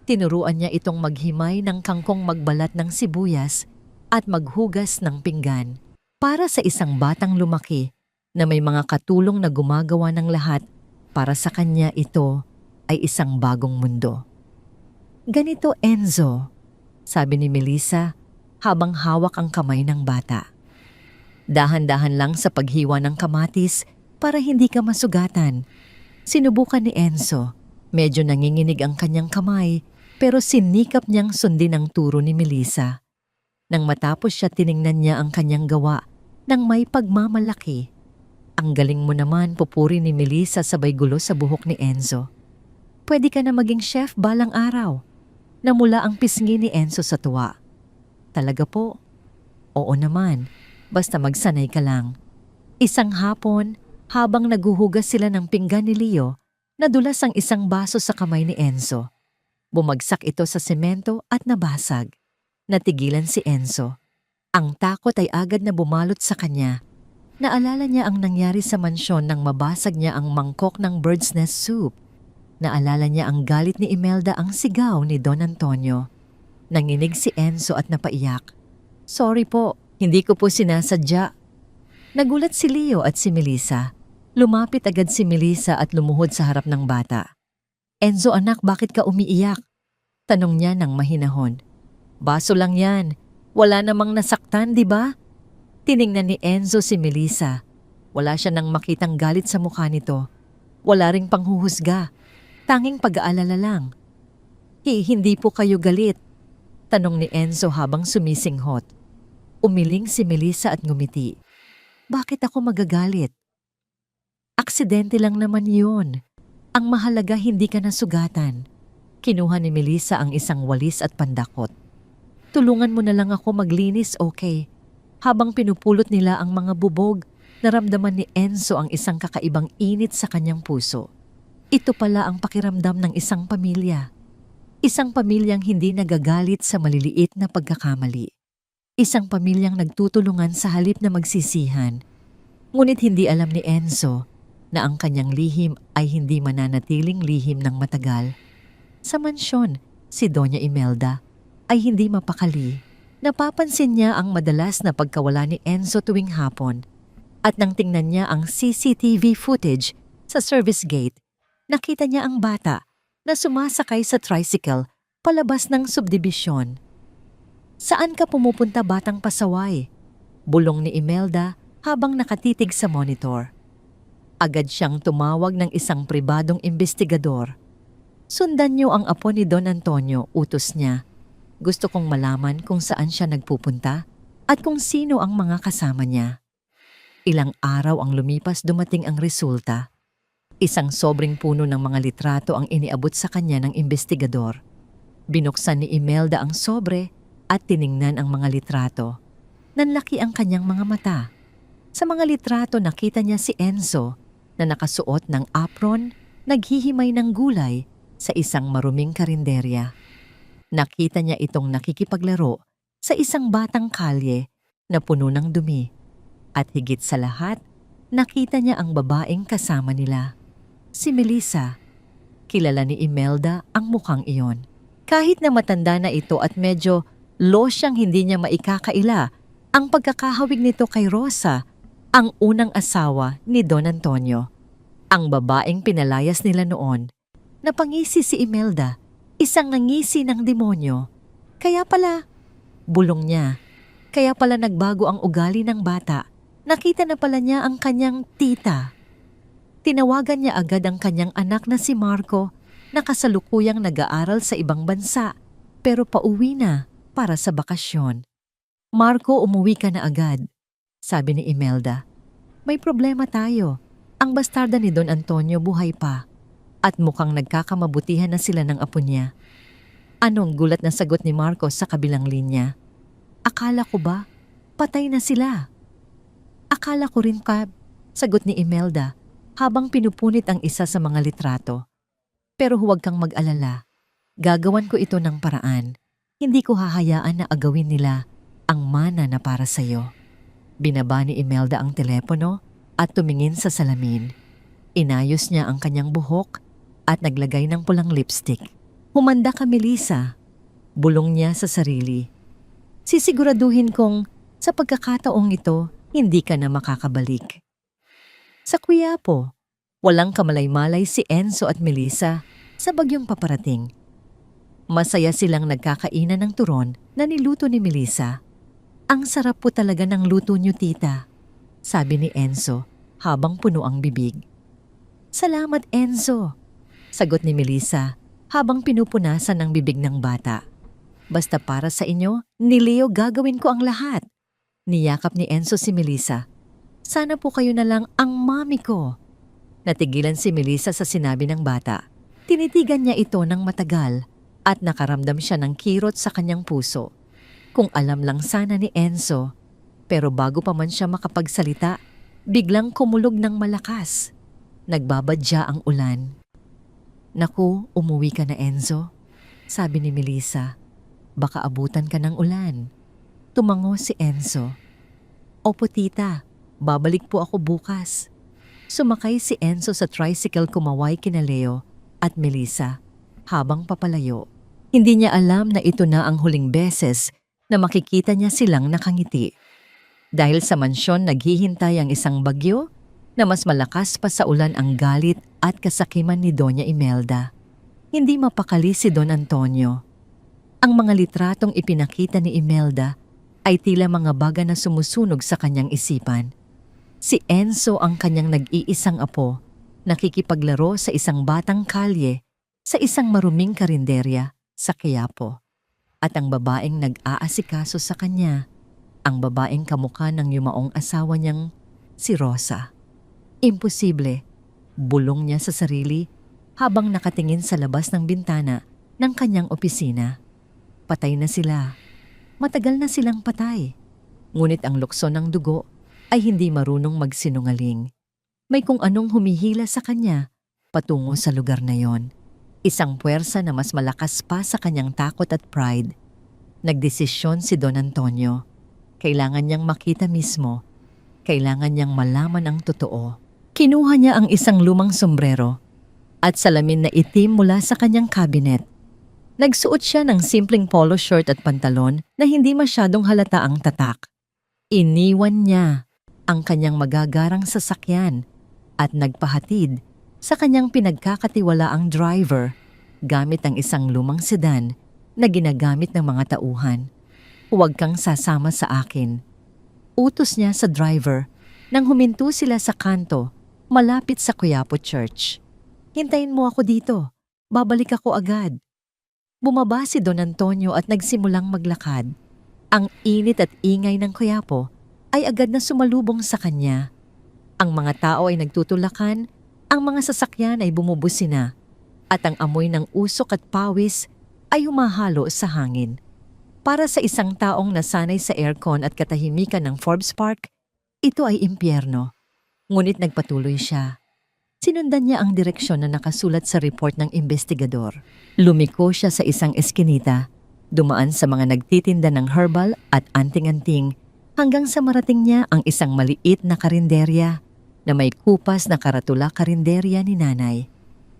Tinuruan niya itong maghimay ng kangkong, magbalat ng sibuyas at maghugas ng pinggan. Para sa isang batang lumaki na may mga katulong na gumagawa ng lahat, para sa kanya ito ay isang bagong mundo. "Ganito, Enzo," sabi ni Melissa habang hawak ang kamay ng bata. Dahan-dahan lang sa paghiwa ng kamatis para hindi ka masugatan. Sinubukan ni Enzo. Medyo nanginginig ang kanyang kamay pero sinikap niyang sundin ang turo ni Melissa. Nang matapos siya, tiningnan niya ang kanyang gawa nang may pagmamalaki. "Ang galing mo naman," pupuri ni Melissa sabay gulo sa buhok ni Enzo. "Pwede ka na maging chef balang araw." Namula ang pisngi ni Enzo sa tuwa. "Talaga po?" "Oo naman, basta magsanay ka lang." Isang hapon, habang naguhugas sila ng pinggan ni Leo, nadulas ang isang baso sa kamay ni Enzo. Bumagsak ito sa semento at nabasag. Natigilan si Enzo. Ang takot ay agad na bumalot sa kanya. Naalala niya ang nangyari sa mansyon nang mabasag niya ang mangkok ng bird's nest soup. Naalala niya ang galit ni Imelda, ang sigaw ni Don Antonio. Nanginig si Enzo at napaiyak. "Sorry po, hindi ko po sinasadya." Nagulat si Leo at si Melissa. Lumapit agad si Melissa at lumuhod sa harap ng bata. "Enzo anak, bakit ka umiiyak?" Tanong niya ng mahinahon. "Baso lang yan. Wala namang nasaktan, di ba?" Tiningnan ni Enzo si Melissa. Wala siya nang makitang galit sa mukha nito. Wala ring panghuhusga. Tanging pag-aalala lang. Hindi po kayo galit?" Tanong ni Enzo habang sumisinghot. Umiling si Melissa at ngumiti. "Bakit ako magagalit? Aksidente lang naman yun. Ang mahalaga, hindi ka nasugatan." Kinuha ni Melissa ang isang walis at pandakot. "Tulungan mo na lang ako maglinis, okay?" Habang pinupulot nila ang mga bubog, naramdaman ni Enzo ang isang kakaibang init sa kanyang puso. Ito pala ang pakiramdam ng isang pamilya. Isang pamilyang hindi nagagalit sa maliliit na pagkakamali. Isang pamilyang nagtutulungan sa halip na magsisihan. Ngunit hindi alam ni Enzo na ang kanyang lihim ay hindi mananatiling lihim ng matagal. Sa mansyon, si Doña Imelda ay hindi mapakali. Napapansin niya ang madalas na pagkawala ni Enzo tuwing hapon. At nang tingnan niya ang CCTV footage sa service gate, nakita niya ang bata na sumasakay sa tricycle palabas ng subdibisyon. "Saan ka pumupunta, batang pasaway?" Bulong ni Imelda habang nakatitig sa monitor. Agad siyang tumawag ng isang pribadong investigador. "Sundan niyo ang apo ni Don Antonio," utos niya. "Gusto kong malaman kung saan siya nagpupunta at kung sino ang mga kasama niya." Ilang araw ang lumipas, dumating ang resulta. Isang sobrang puno ng mga litrato ang iniabot sa kanya ng investigador. Binuksan ni Imelda ang sobre at tiningnan ang mga litrato. Nanlaki ang kanyang mga mata. Sa mga litrato, nakita niya si Enzo na nakasuot ng apron, naghihimay ng gulay sa isang maruming karinderya. Nakita niya itong nakikipaglaro sa isang batang kalye na puno ng dumi. At higit sa lahat, nakita niya ang babaeng kasama nila, si Melissa. Kilala ni Imelda ang mukhang iyon. Kahit na matanda na ito at medyo losyang hindi niya maikakaila ang pagkakahawig nito kay Rosa, ang unang asawa ni Don Antonio. Ang babaeng pinalayas nila noon. Napangisi si Imelda, isang nangisi ng demonyo. Kaya pala, bulong niya, kaya pala nagbago ang ugali ng bata. Nakita na pala niya ang kanyang tita. Tinawagan niya agad ang kanyang anak na si Marco na kasalukuyang nag-aaral sa ibang bansa pero pauwi na para sa bakasyon. "Marco, umuwi ka na agad," sabi ni Imelda. "May problema tayo. Ang bastarda ni Don Antonio buhay pa at mukhang nagkakamabutihan na sila ng apo niya." Anong gulat na sagot ni Marco sa kabilang linya. "Akala ko ba patay na sila?" "Akala ko rin, Kab," sagot ni Imelda habang pinupunit ang isa sa mga litrato. "Pero huwag kang mag-alala. Gagawan ko ito ng paraan. Hindi ko hahayaan na agawin nila ang mana na para sa'yo." Binaba ni Imelda ang telepono at tumingin sa salamin. Inayos niya ang kanyang buhok at naglagay ng pulang lipstick. Humanda ka, Melissa. Bulong niya sa sarili. Sisiguraduhin kong sa pagkakataong ito, hindi ka na makakabalik. Sa Quiapo, walang kamalay-malay si Enzo at Melissa sa bagyong paparating. Masaya silang nagkakainan ng turon na niluto ni Melissa. Ang sarap po talaga ng luto niyo, tita, sabi ni Enzo habang puno ang bibig. Salamat, Enzo, sagot ni Melissa habang pinupunasan ang bibig ng bata. Basta para sa inyo, ni Leo gagawin ko ang lahat. Niyakap ni Enzo si Melissa. Sana po kayo na lang ang mami ko. Natigilan si Melissa sa sinabi ng bata. Tinitigan niya ito ng matagal at nakaramdam siya ng kirot sa kanyang puso. Kung alam lang sana ni Enzo. Pero bago pa man siya makapagsalita, biglang kumulog ng malakas. Nagbabadya ang ulan. Naku, umuwi ka na, Enzo, sabi ni Melissa. Baka abutan ka ng ulan. Tumango si Enzo. Opo, tita. Babalik po ako bukas. Sumakay si Enzo sa tricycle kumaway kina Leo at Melissa habang papalayo. Hindi niya alam na ito na ang huling beses na makikita niya silang nakangiti. Dahil sa mansyon naghihintay ang isang bagyo na mas malakas pa sa ulan ang galit at kasakiman ni Doña Imelda. Hindi mapakali si Don Antonio. Ang mga litratong ipinakita ni Imelda ay tila mga baga na sumusunog sa kanyang isipan. Si Enzo ang kanyang nag-iisang apo, nakikipaglaro sa isang batang kalye sa isang maruming karinderya sa Quiapo. At ang babaeng nag-aasikaso sa kanya, ang babaeng kamukha ng yumaong asawa niyang si Rosa. Imposible, bulong niya sa sarili habang nakatingin sa labas ng bintana ng kanyang opisina. Patay na sila. Matagal na silang patay. Ngunit ang lukso ng dugo ay hindi marunong magsinungaling. May kung anong humihila sa kanya patungo sa lugar na yon. Isang puwersa na mas malakas pa sa kanyang takot at pride. Nagdesisyon si Don Antonio. Kailangan niyang makita mismo. Kailangan niyang malaman ang totoo. Kinuha niya ang isang lumang sombrero at salamin na itim mula sa kanyang cabinet. Nagsuot siya ng simpleng polo shirt at pantalon na hindi masyadong halata ang tatak. Iniwan niya ang kanyang magagarang sasakyan at nagpahatid sa kanyang pinagkakatiwalaang driver gamit ang isang lumang sedan na ginagamit ng mga tauhan. Huwag kang sasama sa akin. Utos niya sa driver nang huminto sila sa kanto malapit sa Quiapo Church. Hintayin mo ako dito. Babalik ako agad. Bumaba si Don Antonio at nagsimulang maglakad. Ang init at ingay ng Quiapo ay agad na sumalubong sa kanya. Ang mga tao ay nagtutulakan, ang mga sasakyan ay bumubusina, at ang amoy ng usok at pawis ay humahalo sa hangin. Para sa isang taong nasanay sa aircon at katahimikan ng Forbes Park, ito ay impyerno. Ngunit nagpatuloy siya. Sinundan niya ang direksyon na nakasulat sa report ng investigador. Lumiko siya sa isang eskinita, dumaan sa mga nagtitinda ng herbal at anting-anting hanggang sa marating niya ang isang maliit na karinderya na may kupas na karatula karinderya ni nanay.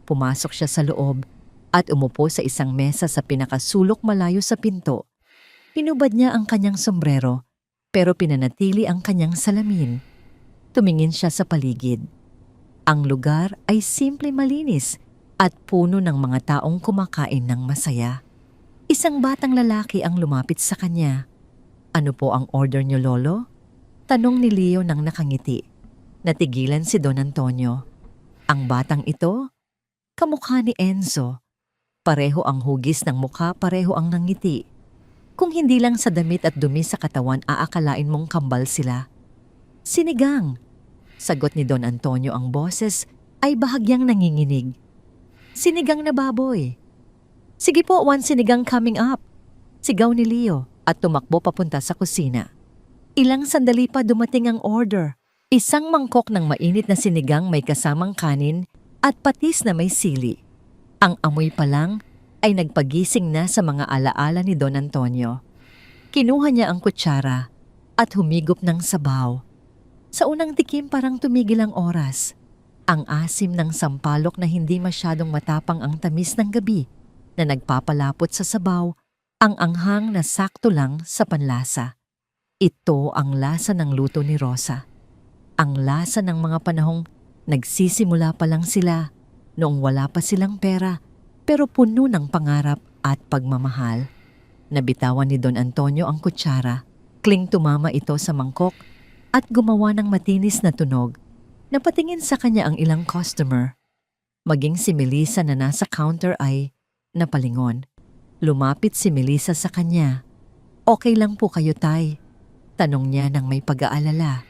Pumasok siya sa loob at umupo sa isang mesa sa pinakasulok malayo sa pinto. Pinubad niya ang kanyang sombrero pero pinanatili ang kanyang salamin. Tumingin siya sa paligid. Ang lugar ay simple malinis at puno ng mga taong kumakain ng masaya. Isang batang lalaki ang lumapit sa kanya. Ano po ang order niyo, Lolo? Tanong ni Leo nang nakangiti. Natigilan si Don Antonio. Ang batang ito, kamukha ni Enzo. Pareho ang hugis ng mukha, pareho ang nangiti. Kung hindi lang sa damit at dumi sa katawan, aakalain mong kambal sila. Sinigang, sagot ni Don Antonio. Ang boses ay bahagyang nanginginig. Sinigang na baboy. Sige po, one sinigang coming up. Sigaw ni Leo at tumakbo papunta sa kusina. Ilang sandali pa dumating ang order. Isang mangkok ng mainit na sinigang may kasamang kanin at patis na may sili. Ang amoy pa lang ay nagpagising na sa mga alaala ni Don Antonio. Kinuha niya ang kutsara at humigop ng sabaw. Sa unang tikim parang tumigil ang oras. Ang asim ng sampalok na hindi masyadong matapang, ang tamis ng gabi na nagpapalapot sa sabaw, ang anghang na sakto lang sa panlasa. Ito ang lasa ng luto ni Rosa. Ang lasa ng mga panahong nagsisimula pa lang sila, noong wala pa silang pera, pero puno ng pangarap at pagmamahal. Nabitawan ni Don Antonio ang kutsara, kling tumama ito sa mangkok at gumawa ng matinis na tunog. Napatingin sa kanya ang ilang customer. Maging si Melissa na nasa counter ay napalingon. Lumapit si Melissa sa kanya. "Okay lang po kayo, Tay?" Tanong niya nang may pag-aalala.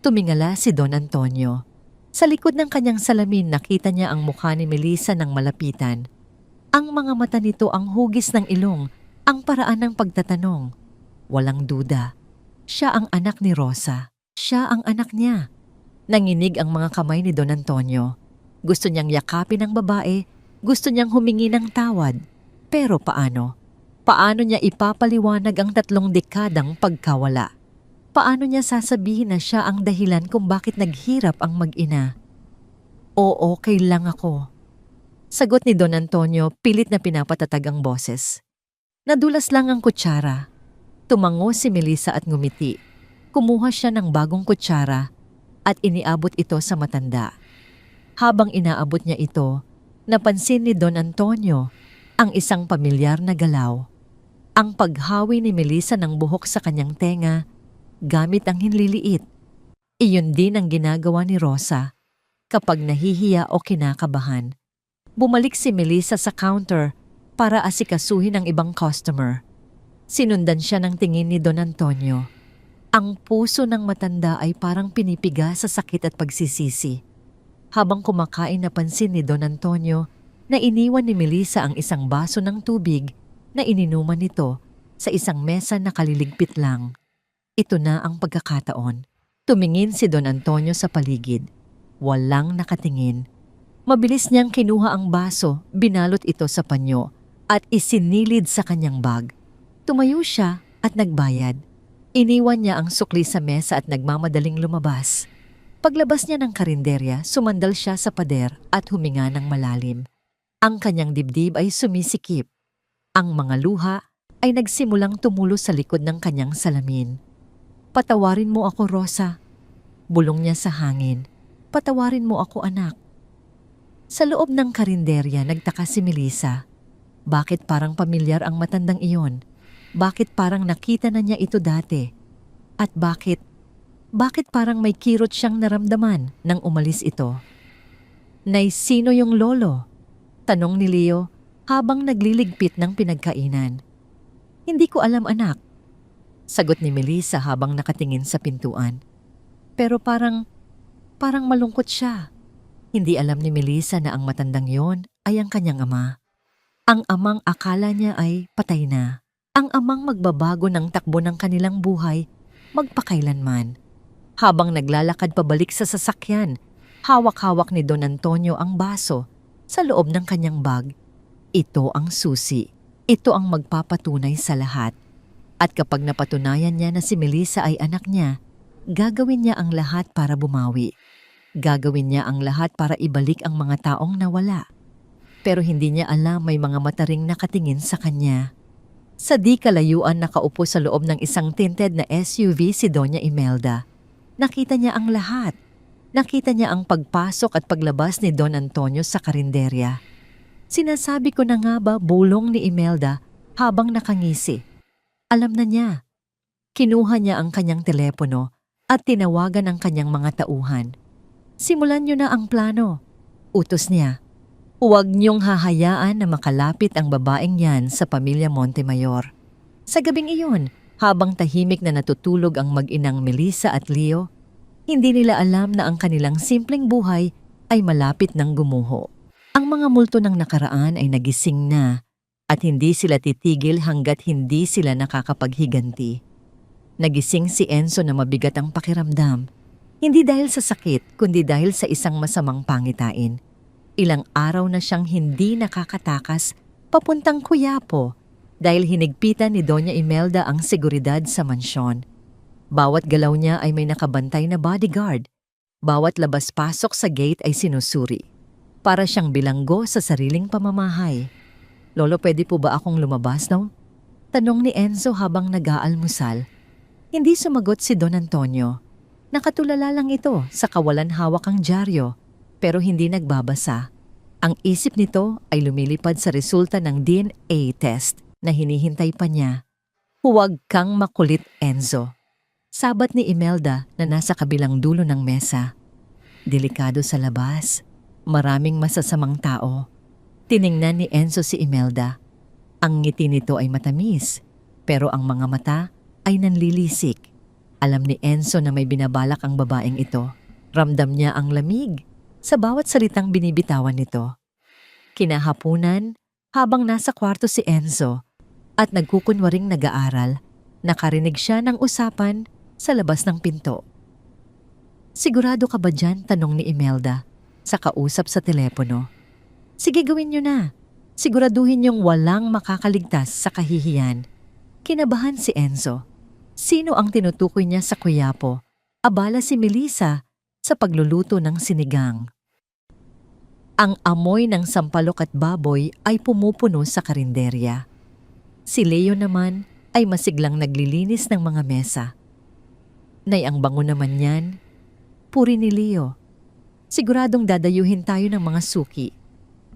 Tumingala si Don Antonio. Sa likod ng kanyang salamin nakita niya ang mukha ni Melissa ng malapitan. Ang mga mata nito, ang hugis ng ilong, ang paraan ng pagtatanong. Walang duda. Siya ang anak ni Rosa. Siya ang anak niya. Nanginig ang mga kamay ni Don Antonio. Gusto niyang yakapin ang babae, gusto niyang humingi ng tawad. Pero paano? Paano niya ipapaliwanag ang 3 dekadang pagkawala? Paano niya sasabihin na siya ang dahilan kung bakit naghirap ang mag-ina? "Oo, okay lang ako." Sagot ni Don Antonio, pilit na pinapatatag ang boses. Nadulas lang ang kutsara. Tumango si Melissa at ngumiti. Kumuha siya ng bagong kutsara at iniabot ito sa matanda. Habang inaabot niya ito, napansin ni Don Antonio ang isang pamilyar na galaw. Ang paghawi ni Melissa ng buhok sa kanyang tenga gamit ang hinliliit. Iyon din ang ginagawa ni Rosa kapag nahihiya o kinakabahan. Bumalik si Melissa sa counter para asikasuhin ang ibang customer. Sinundan siya ng tingin ni Don Antonio. Ang puso ng matanda ay parang pinipiga sa sakit at pagsisisi. Habang kumakain, napansin ni Don Antonio na iniwan ni Melissa ang isang baso ng tubig na ininuman nito sa isang mesa na kaliligpit lang. Ito na ang pagkakataon. Tumingin si Don Antonio sa paligid. Walang nakatingin. Mabilis niyang kinuha ang baso, binalot ito sa panyo at isinilid sa kanyang bag. Tumayo siya at nagbayad. Iniwan niya ang sukli sa mesa at nagmamadaling lumabas. Paglabas niya ng karinderya, sumandal siya sa pader at huminga ng malalim. Ang kanyang dibdib ay sumisikip. Ang mga luha ay nagsimulang tumulo sa likod ng kanyang salamin. "Patawarin mo ako, Rosa." Bulong niya sa hangin. "Patawarin mo ako, anak." Sa loob ng karinderya, nagtaka si Melissa. Bakit parang pamilyar ang matandang iyon? Bakit parang nakita na niya ito dati? At bakit parang may kirot siyang naramdaman nang umalis ito? "Nay, sino yung lolo?" Tanong ni Leo habang nagliligpit ng pinagkainan. "Hindi ko alam, anak." Sagot ni Melissa habang nakatingin sa pintuan. Pero parang malungkot siya. Hindi alam ni Melissa na ang matandang yon ay ang kanyang ama. Ang amang akala niya ay patay na. Ang amang magbabago ng takbo ng kanilang buhay magpakailanman. Habang naglalakad pabalik sa sasakyan, hawak-hawak ni Don Antonio ang baso sa loob ng kanyang bag. Ito ang susi. Ito ang magpapatunay sa lahat. At kapag napatunayan niya na si Melissa ay anak niya, gagawin niya ang lahat para bumawi. Gagawin niya ang lahat para ibalik ang mga taong nawala. Pero hindi niya alam may mga mata ring nakatingin sa kanya. Sa di kalayuan, nakaupo sa loob ng isang tinted na SUV si Doña Imelda. Nakita niya ang lahat. Nakita niya ang pagpasok at paglabas ni Don Antonio sa karinderya. "Sinasabi ko na nga ba," bulong ni Imelda habang nakangisi. Alam na niya. Kinuha niya ang kanyang telepono at tinawagan ang kanyang mga tauhan. "Simulan niyo na ang plano," utos niya. "Huwag niyong hahayaan na makalapit ang babaeng yan sa pamilya Montemayor." Sa gabing iyon, habang tahimik na natutulog ang mag-inang Melissa at Leo, hindi nila alam na ang kanilang simpleng buhay ay malapit ng gumuho. Ang mga multo ng nakaraan ay nagising na at hindi sila titigil hanggat hindi sila nakakapaghiganti. Nagising si Enzo na mabigat ang pakiramdam, hindi dahil sa sakit kundi dahil sa isang masamang pangitain. Ilang araw na siyang hindi nakakatakas papuntang Quiapo dahil hinigpitan ni Doña Imelda ang seguridad sa mansyon. Bawat galaw niya ay may nakabantay na bodyguard. Bawat labas-pasok sa gate ay sinusuri. Para siyang bilanggo sa sariling pamamahay. Lolo, pwede po ba akong lumabas daw? Tanong ni Enzo habang nag-aalmusal. Hindi sumagot si Don Antonio. Nakatulala lang ito sa kawalan hawak ang dyaryo, pero hindi nagbabasa. Ang isip nito ay lumilipad sa resulta ng DNA test na hinihintay pa niya. Huwag kang makulit, Enzo. Sabat ni Imelda na nasa kabilang dulo ng mesa. Delikado sa labas. Maraming masasamang tao. Tiningnan ni Enzo si Imelda. Ang ngiti nito ay matamis, pero ang mga mata ay nanlilisik. Alam ni Enzo na may binabalak ang babaeng ito. Ramdam niya ang lamig sa bawat salitang binibitawan nito. Kinahapunan, habang nasa kwarto si Enzo at nagkukunwaring nag-aaral, nakarinig siya ng usapan sa labas ng pinto. Sigurado ka ba dyan? Tanong ni Imelda sa kausap sa telepono. Sige, gawin niyo na. Siguraduhin niyong walang makakaligtas sa kahihiyan. Kinabahan si Enzo. Sino ang tinutukoy niya sa kuyapo? Abala si Melissa sa pagluluto ng sinigang. Ang amoy ng sampalok at baboy ay pumupuno sa karinderya. Si Leo naman ay masiglang naglilinis ng mga mesa. Nay, ang bango naman yan. Puri ni Leo. Siguradong dadayuhin tayo ng mga suki.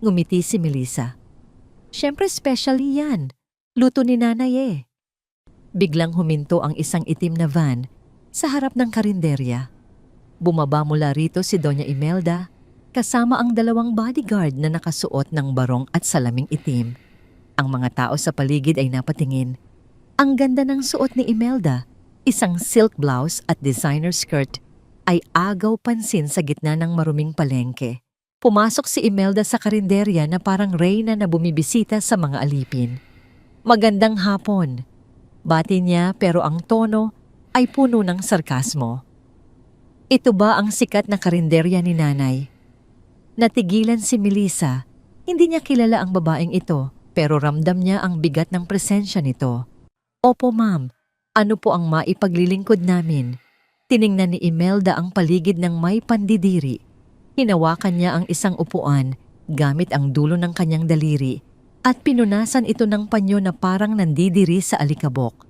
Ngumiti si Melissa. Siyempre specially yan. Luto ni nanay eh. Biglang huminto ang isang itim na van sa harap ng karinderya. Bumaba mula rito si Doña Imelda kasama ang 2 bodyguard na nakasuot ng barong at salaming itim. Ang mga tao sa paligid ay napatingin. Ang ganda ng suot ni Imelda, isang silk blouse at designer skirt, ay agaw pansin sa gitna ng maruming palengke. Pumasok si Imelda sa karinderya na parang reyna na bumibisita sa mga alipin. Magandang hapon. Bati niya pero ang tono ay puno ng sarkasmo. Ito ba ang sikat na karinderya ni nanay? Natigilan si Melissa. Hindi niya kilala ang babaeng ito pero ramdam niya ang bigat ng presensya nito. Opo ma'am, ano po ang maipaglilingkod namin? Tiningnan ni Imelda ang paligid ng may pandidiri. Hinawakan niya ang isang upuan gamit ang dulo ng kanyang daliri at pinunasan ito ng panyo na parang nandidiri sa alikabok.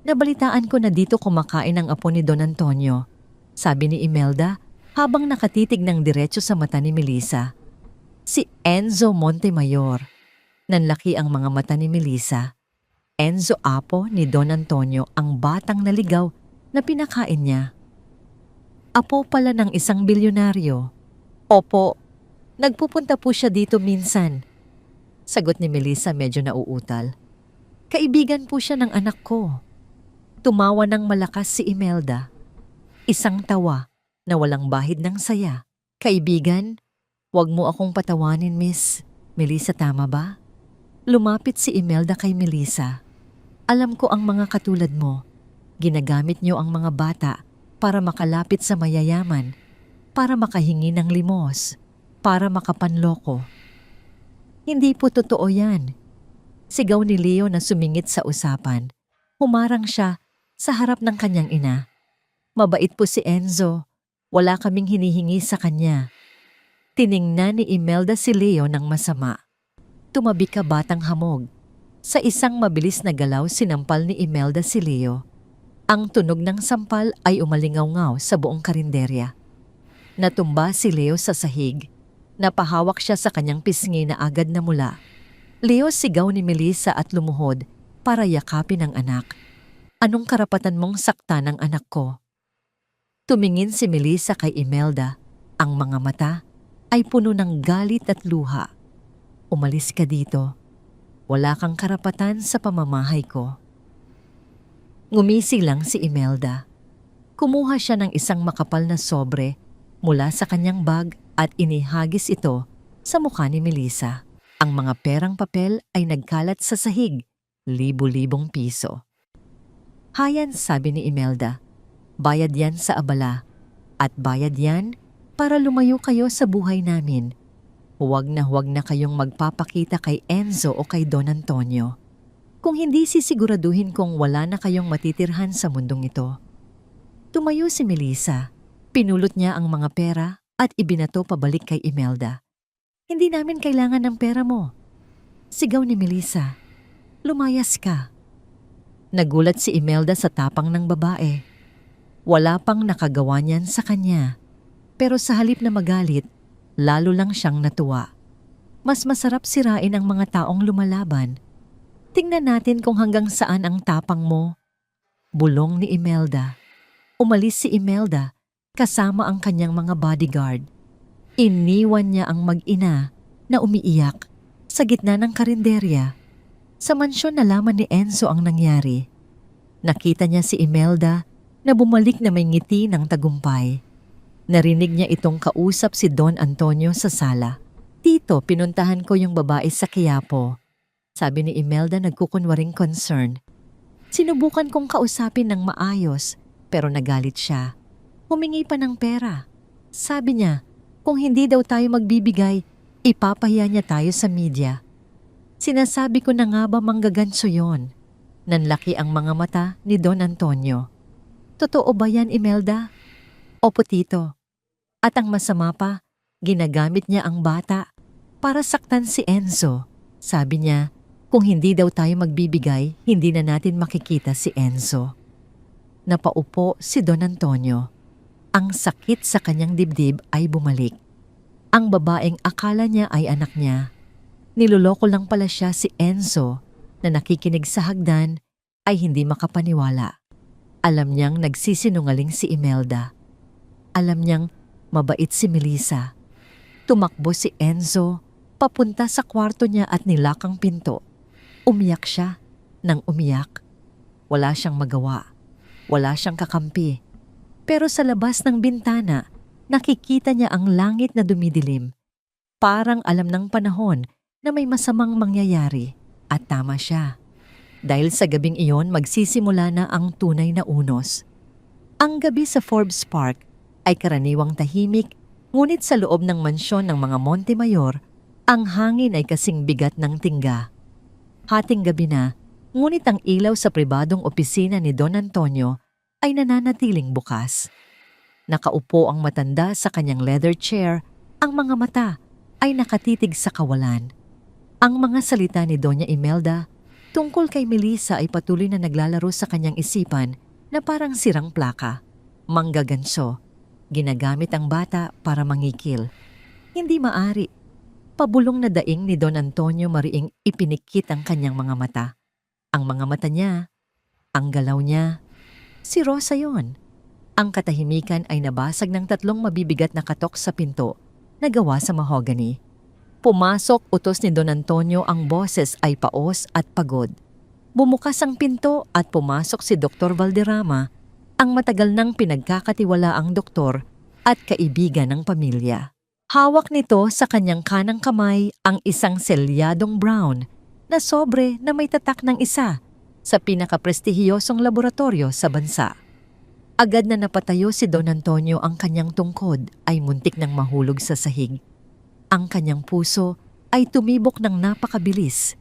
Nabalitaan ko na dito kumakain ang apo ni Don Antonio, sabi ni Imelda habang nakatitig ng diretso sa mata ni Melissa. Si Enzo Montemayor. Nanlaki ang mga mata ni Melissa. Enzo apo ni Don Antonio ang batang naligaw na pinakain niya. Apo pala ng isang bilyonaryo. Opo, nagpupunta po siya dito minsan. Sagot ni Melissa medyo nauutal. Kaibigan po siya ng anak ko. Tumawa ng malakas si Imelda. Isang tawa na walang bahid ng saya. Kaibigan, wag mo akong patawanin, Miss. Melissa, tama ba? Lumapit si Imelda kay Melissa. Alam ko ang mga katulad mo. Ginagamit niyo ang mga bata para makalapit sa mayayaman, para makahingi ng limos, para makapanloko. Hindi po totoo yan. Sigaw ni Leo na sumingit sa usapan. Humarang siya sa harap ng kanyang ina. Mabait po si Enzo. Wala kaming hinihingi sa kanya. Tiningnan ni Imelda si Leo ng masama. Tumabi ka, batang hamog. Sa isang mabilis na galaw sinampal ni Imelda si Leo. Ang tunog ng sampal ay umalingaw-ngaw sa buong karinderya. Natumba si Leo sa sahig. Napahawak siya sa kanyang pisngi na agad na mula. Leo, sigaw ni Melissa at lumuhod para yakapin ang anak. Anong karapatan mong saktan ang anak ko? Tumingin si Melissa kay Imelda. Ang mga mata ay puno ng galit at luha. Umalis ka dito. Wala kang karapatan sa pamamahay ko. Ngumisi lang si Imelda. Kumuha siya ng isang makapal na sobre mula sa kanyang bag at inihagis ito sa mukha ni Melissa. Ang mga perang papel ay nagkalat sa sahig, libo-libong piso. Hayan, sabi ni Imelda, bayad yan sa abala at bayad yan para lumayo kayo sa buhay namin. Huwag na kayong magpapakita kay Enzo o kay Don Antonio. Kung hindi sisiguraduhin kong wala na kayong matitirhan sa mundong ito. Tumayo si Melissa. Pinulot niya ang mga pera at ibinato pabalik kay Imelda. Hindi namin kailangan ng pera mo. Sigaw ni Melissa. Lumayas ka. Nagulat si Imelda sa tapang ng babae. Wala pang nakagawa niyan sa kanya. Pero sa halip na magalit, lalo lang siyang natuwa. Mas masarap sirain ang mga taong lumalaban. Tingnan natin kung hanggang saan ang tapang mo. Bulong ni Imelda. Umalis si Imelda kasama ang kanyang mga bodyguard. Iniwan niya ang mag-ina na umiiyak sa gitna ng karinderya. Sa mansyon nalaman ni Enzo ang nangyari. Nakita niya si Imelda na bumalik na may ngiti ng tagumpay. Narinig niya itong kausap si Don Antonio sa sala. Tito, pinuntahan ko yung babae sa Quiapo. Sabi ni Imelda nagkukunwaring concern. Sinubukan kong kausapin ng maayos pero nagalit siya. Humingi pa ng pera. Sabi niya, kung hindi daw tayo magbibigay, ipapahiya niya tayo sa media. Sinasabi ko na nga ba manggaganso yon? Nanlaki ang mga mata ni Don Antonio. Totoo ba yan, Imelda? Opo, Tito. At ang masama pa, ginagamit niya ang bata para saktan si Enzo. Sabi niya, kung hindi daw tayo magbibigay, hindi na natin makikita si Enzo. Napaupo si Don Antonio. Ang sakit sa kanyang dibdib ay bumalik. Ang babaeng akala niya ay anak niya. Niloloko lang pala siya si Enzo na nakikinig sa hagdan ay hindi makapaniwala. Alam niyang nagsisinungaling si Imelda. Alam niyang mabait si Melissa. Tumakbo si Enzo papunta sa kwarto niya at nilakang pinto. Umiyak siya nang umiyak. Wala siyang magawa. Wala siyang kakampi. Pero sa labas ng bintana, nakikita niya ang langit na dumidilim. Parang alam ng panahon na may masamang mangyayari at tama siya. Dahil sa gabing iyon magsisimula na ang tunay na unos. Ang gabi sa Forbes Park ay karaniwang tahimik, ngunit sa loob ng mansyon ng mga Montemayor, ang hangin ay kasing bigat ng tingga. Hating gabi na, ngunit ang ilaw sa pribadong opisina ni Don Antonio ay nananatiling bukas. Nakaupo ang matanda sa kanyang leather chair, ang mga mata ay nakatitig sa kawalan. Ang mga salita ni Doña Imelda tungkol kay Melissa ay patuloy na naglalaro sa kanyang isipan na parang sirang plaka. Manggaganso, ginagamit ang bata para mangikil. Hindi maari. Pabulong na daing ni Don Antonio mariing ipinikit ang kanyang mga mata. Ang mga mata niya, ang galaw niya, si Rosa yon. Ang katahimikan ay nabasag ng 3 mabibigat na katok sa pinto na gawa sa mahogany. Pumasok utos ni Don Antonio, ang boses ay paos at pagod. Bumukas ang pinto at pumasok si Dr. Valderrama, ang matagal nang pinagkakatiwalaang doktor at kaibigan ng pamilya. Hawak nito sa kanyang kanang kamay ang isang selyadong brown na sobre na may tatak ng isa sa pinakaprestihiyosong laboratorio sa bansa. Agad na napatayo si Don Antonio, ang kanyang tungkod ay muntik nang mahulog sa sahig. Ang kanyang puso ay tumibok ng napakabilis,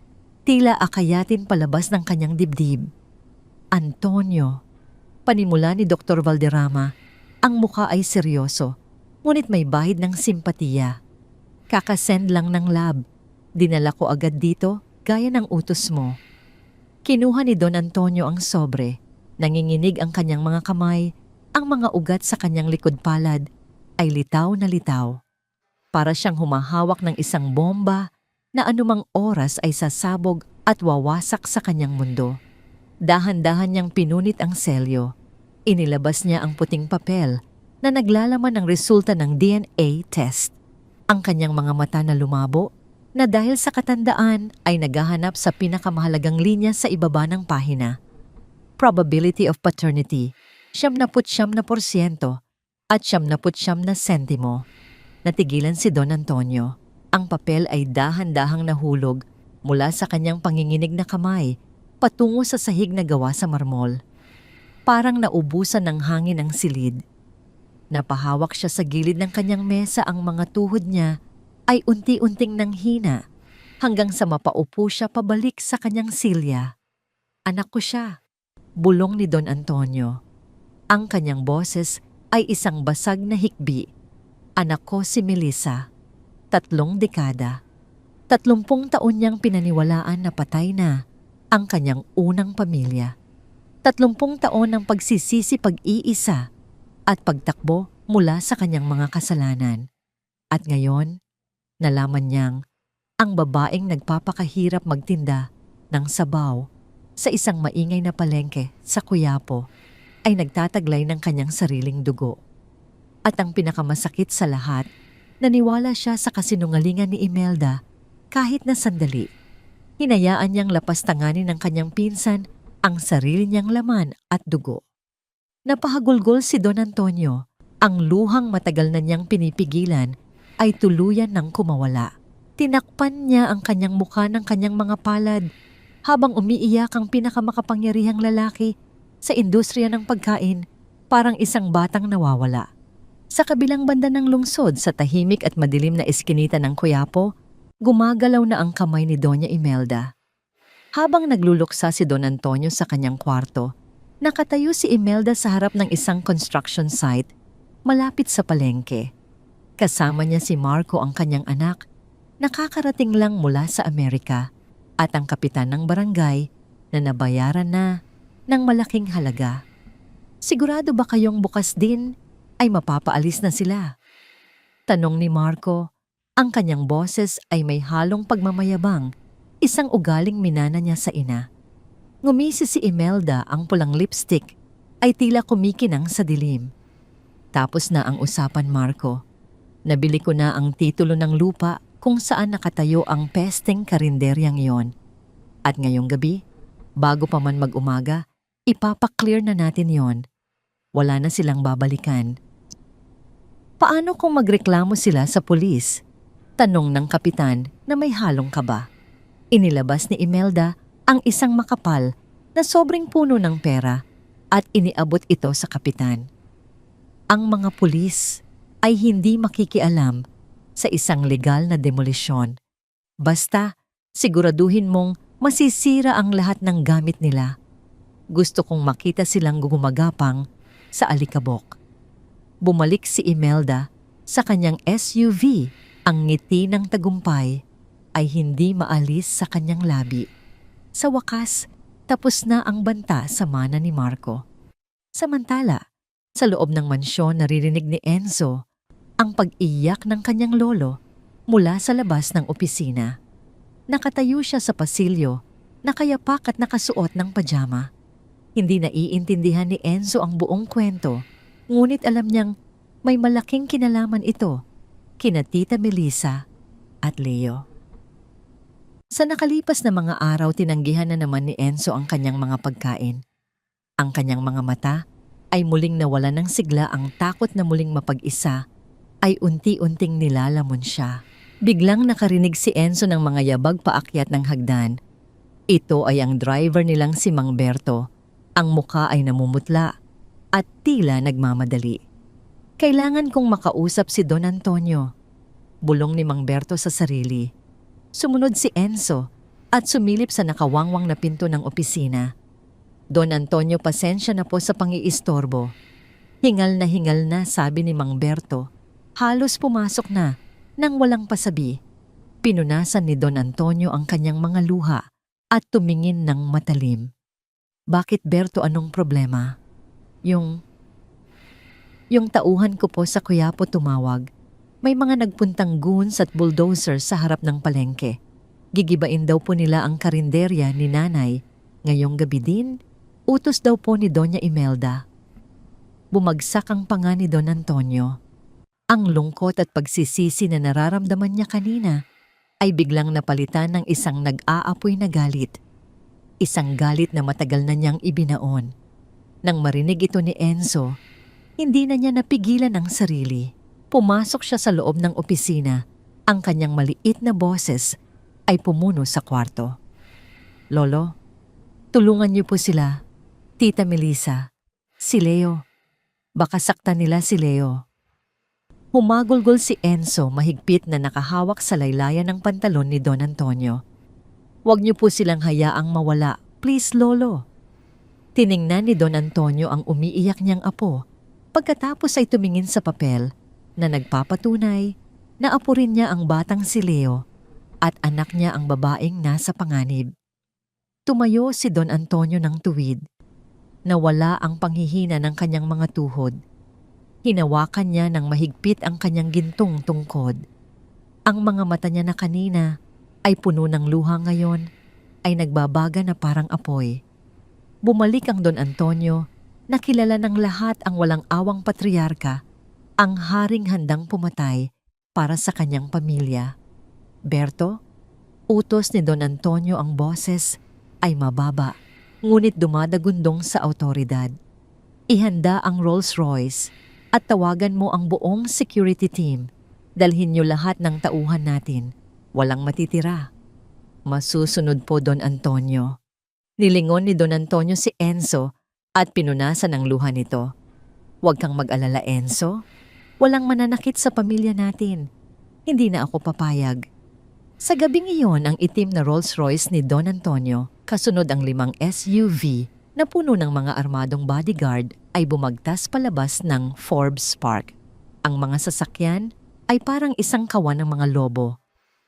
tila akayatin palabas ng kanyang dibdib. Antonio, panimula ni Dr. Valderrama, ang mukha ay seryoso, ngunit may bahid ng simpatiya. Kakasend lang ng lab, dinala ko agad dito gaya ng utos mo. Kinuha ni Don Antonio ang sobre, nanginginig ang kanyang mga kamay, ang mga ugat sa kanyang likod palad ay litaw na litaw. Para siyang humahawak ng isang bomba na anumang oras ay sasabog at wawasak sa kanyang mundo. Dahan-dahan niyang pinunit ang selyo. Inilabas niya ang puting papel na naglalaman ng resulta ng DNA test. Ang kanyang mga mata na lumabo na dahil sa katandaan ay naghahanap sa pinakamahalagang linya sa ibaba ng pahina. Probability of paternity, 79% at 79 na sentimo. Natigilan si Don Antonio. Ang papel ay dahan-dahang nahulog mula sa kanyang panginginig na kamay patungo sa sahig na gawa sa marmol. Parang naubusan ng hangin ang silid. Napahawak siya sa gilid ng kanyang mesa, ang mga tuhod niya ay unti-unting nanghina hanggang sa mapaupo siya pabalik sa kanyang silya. Anak ko siya, bulong ni Don Antonio. Ang kanyang boses ay isang basag na hikbi. Anak ko si Melissa, 3 dekada. 30 taon niyang pinaniwalaan na patay na ang kanyang unang pamilya. 30 taon ng pagsisisi pag-iisa at pagtakbo mula sa kanyang mga kasalanan. At ngayon, nalaman niyang ang babaeng nagpapakahirap magtinda ng sabaw sa isang maingay na palengke sa Quiapo ay nagtataglay ng kanyang sariling dugo. At ang pinakamasakit sa lahat, naniwala siya sa kasinungalingan ni Imelda kahit na sandali. Hinayaan niyang lapastanganin ng kanyang pinsan ang sarili niyang laman at dugo. Napahagulgol si Don Antonio. Ang luhang matagal na niyang pinipigilan ay tuluyan ng kumawala. Tinakpan niya ang kanyang mukha ng kanyang mga palad habang umiiyak ang pinakamakapangyarihang lalaki sa industriya ng pagkain, parang isang batang nawawala. Sa kabilang banda ng lungsod sa tahimik at madilim na eskinita ng Quiapo, gumagalaw na ang kamay ni Doña Imelda. Habang nagluluksa si Don Antonio sa kanyang kwarto, nakatayo si Imelda sa harap ng isang construction site malapit sa palengke. Kasama niya si Marco, ang kanyang anak, nakakarating lang mula sa Amerika, at ang kapitan ng barangay na nabayaran na ng malaking halaga. Sigurado ba kayong bukas din ay mapapaalis na sila? Tanong ni Marco. Ang kanyang boses ay may halong pagmamayabang, isang ugaling minana niya sa ina. Ngumisi si Imelda, ang pulang lipstick ay tila kumikinang sa dilim. Tapos na ang usapan, Marco. Nabili ko na ang titulo ng lupa kung saan nakatayo ang pesteng karinderyang iyon. At ngayong gabi, bago pa man mag-umaga, ipapaklear na natin yon. Wala na silang babalikan. Paano kung magreklamo sila sa pulis? Tanong ng kapitan na may halong kaba. Inilabas ni Imelda ang isang makapal na sobrang puno ng pera at iniabot ito sa kapitan. Ang mga pulis ay hindi makikialam sa isang legal na demolisyon. Basta siguraduhin mong masisira ang lahat ng gamit nila. Gusto kong makita silang gumagapang sa alikabok. Bumalik si Imelda sa kanyang SUV. Ang ngiti ng tagumpay ay hindi maalis sa kanyang labi. Sa wakas, tapos na ang banta sa mana ni Marco. Samantala, sa loob ng mansyon naririnig ni Enzo ang pag-iyak ng kanyang lolo mula sa labas ng opisina. Nakatayo siya sa pasilyo, nakayapak at nakasuot ng pajama. Hindi naiintindihan ni Enzo ang buong kwento, ngunit alam niyang may malaking kinalaman ito kina Tita Melissa at Leo. Sa nakalipas na mga araw, tinanggihan na naman ni Enzo ang kanyang mga pagkain. Ang kanyang mga mata ay muling nawala ng sigla, ang takot na muling mapag-isa ay unti-unting nilalamon siya. Biglang nakarinig si Enzo ng mga yabag paakyat ng hagdan. Ito ay ang driver nilang si Mang Berto. Ang muka ay namumutla at tila nagmamadali. Kailangan kong makausap si Don Antonio. Bulong ni Mang Berto sa sarili. Sumunod si Enzo at sumilip sa nakawangwang na pinto ng opisina. Don Antonio, pasensya na po sa pangiistorbo. Hingal na sabi ni Mang Berto. Halos pumasok na nang walang pasabi. Pinunasan ni Don Antonio ang kanyang mga luha at tumingin ng matalim. Bakit, Berto, anong problema? Yung tauhan ko po sa Quiapo tumawag. May mga nagpuntang goons at bulldozer sa harap ng palengke. Gigibain daw po nila ang karinderya ni nanay. Ngayong gabi din, utos daw po ni Doña Imelda. Bumagsak ang panga ni Don Antonio. Ang lungkot at pagsisisi na nararamdaman niya kanina ay biglang napalitan ng isang nag-aapoy na galit. Isang galit na matagal na niyang ibinaon. Nang marinig ito ni Enzo, hindi na niya napigilan ang sarili. Pumasok siya sa loob ng opisina. Ang kanyang maliit na boses ay pumuno sa kwarto. Lolo, tulungan niyo po sila. Tita Melissa, si Leo. Baka saktan nila si Leo. Humagulgol si Enzo, mahigpit na nakahawak sa laylayan ng pantalon ni Don Antonio. Huwag niyo po silang hayaang mawala. Please, Lolo. Tiningnan ni Don Antonio ang umiiyak niyang apo Pagkatapos ay tumingin sa papel na nagpapatunay na apo rin niya ang batang si Leo at anak niya ang babaeng nasa panganib. Tumayo si Don Antonio ng tuwid. Nawala ang panghihina ng kanyang mga tuhod. Hinawakan niya ng mahigpit ang kanyang gintong tungkod. Ang mga mata niya na kanina ay puno ng luha ngayon ay nagbabaga na parang apoy. Bumalik ang Don Antonio, nakilala ng lahat ang walang awang patriarka, ang haring handang pumatay para sa kanyang pamilya. Berto, utos ni Don Antonio ang boses ay mababa, ngunit dumadagundong sa awtoridad. Ihanda ang Rolls Royce at tawagan mo ang buong security team. Dalhin niyo lahat ng tauhan natin. Walang matitira. Masusunod po, Don Antonio. Nilingon ni Don Antonio si Enzo at pinunasan ang luha nito. Huwag kang mag-alala, Enzo. Walang mananakit sa pamilya natin. Hindi na ako papayag. Sa gabing iyon, ang itim na Rolls Royce ni Don Antonio, kasunod ang 5 SUV na puno ng mga armadong bodyguard, ay bumagtas palabas ng Forbes Park. Ang mga sasakyan ay parang isang kawan ng mga lobo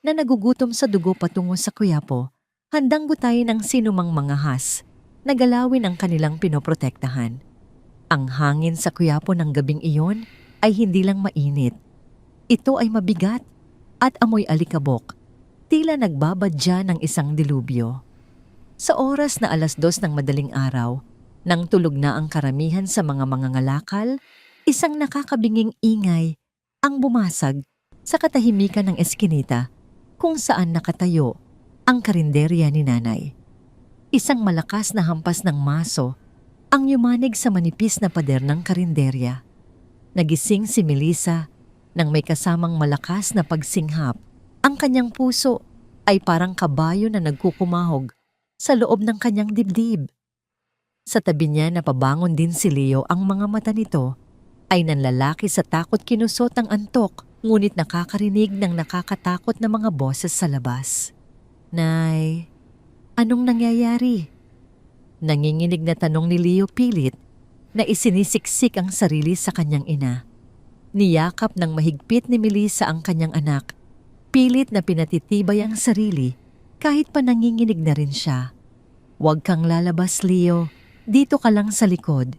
na nagugutom sa dugo patungo sa Quiapo, handang gutayin ang sinumang mga has na galawin ang kanilang pinoprotektahan. Ang hangin sa Quiapo ng gabing iyon ay hindi lang mainit. Ito ay mabigat at amoy alikabok, tila nagbabadya ng isang dilubyo. Sa oras na 2:00 ng madaling araw, nang tulog na ang karamihan sa mga mangangalakal, isang nakakabinging ingay ang bumasag sa katahimikan ng eskinita kung saan nakatayo ang karinderya ni Nanay. Isang malakas na hampas ng maso ang yumanig sa manipis na pader ng karinderya. Nagising si Melissa nang may kasamang malakas na pagsinghap. Ang kanyang puso ay parang kabayo na nagkukumahog sa loob ng kanyang dibdib. Sa tabi niya napabangon din si Leo. Ang mga mata nito ay nanlalaki sa takot, kinusot ang antok, ngunit nakakarinig ng nakakatakot na mga boses sa labas. Nay, anong nangyayari? Nanginginig na tanong ni Leo, pilit na isinisiksik ang sarili sa kanyang ina. Niyakap ng mahigpit ni Melissa ang kanyang anak, pilit na pinatitibay ang sarili kahit pa nanginginig na rin siya. Huwag kang lalabas, Leo. Dito ka lang sa likod.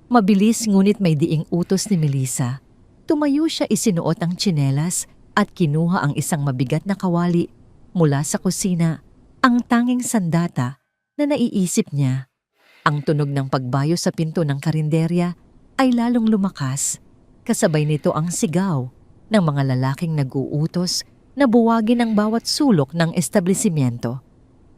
Mabilis ngunit may diing utos ni Melissa. Tumayo siya, isinuot ang tsinelas at kinuha ang isang mabigat na kawali mula sa kusina, ang tanging sandata na naiisip niya. Ang tunog ng pagbayo sa pinto ng karinderya ay lalong lumakas. Kasabay nito ang sigaw ng mga lalaking nag-uutos na buwagin ang bawat sulok ng establishmento.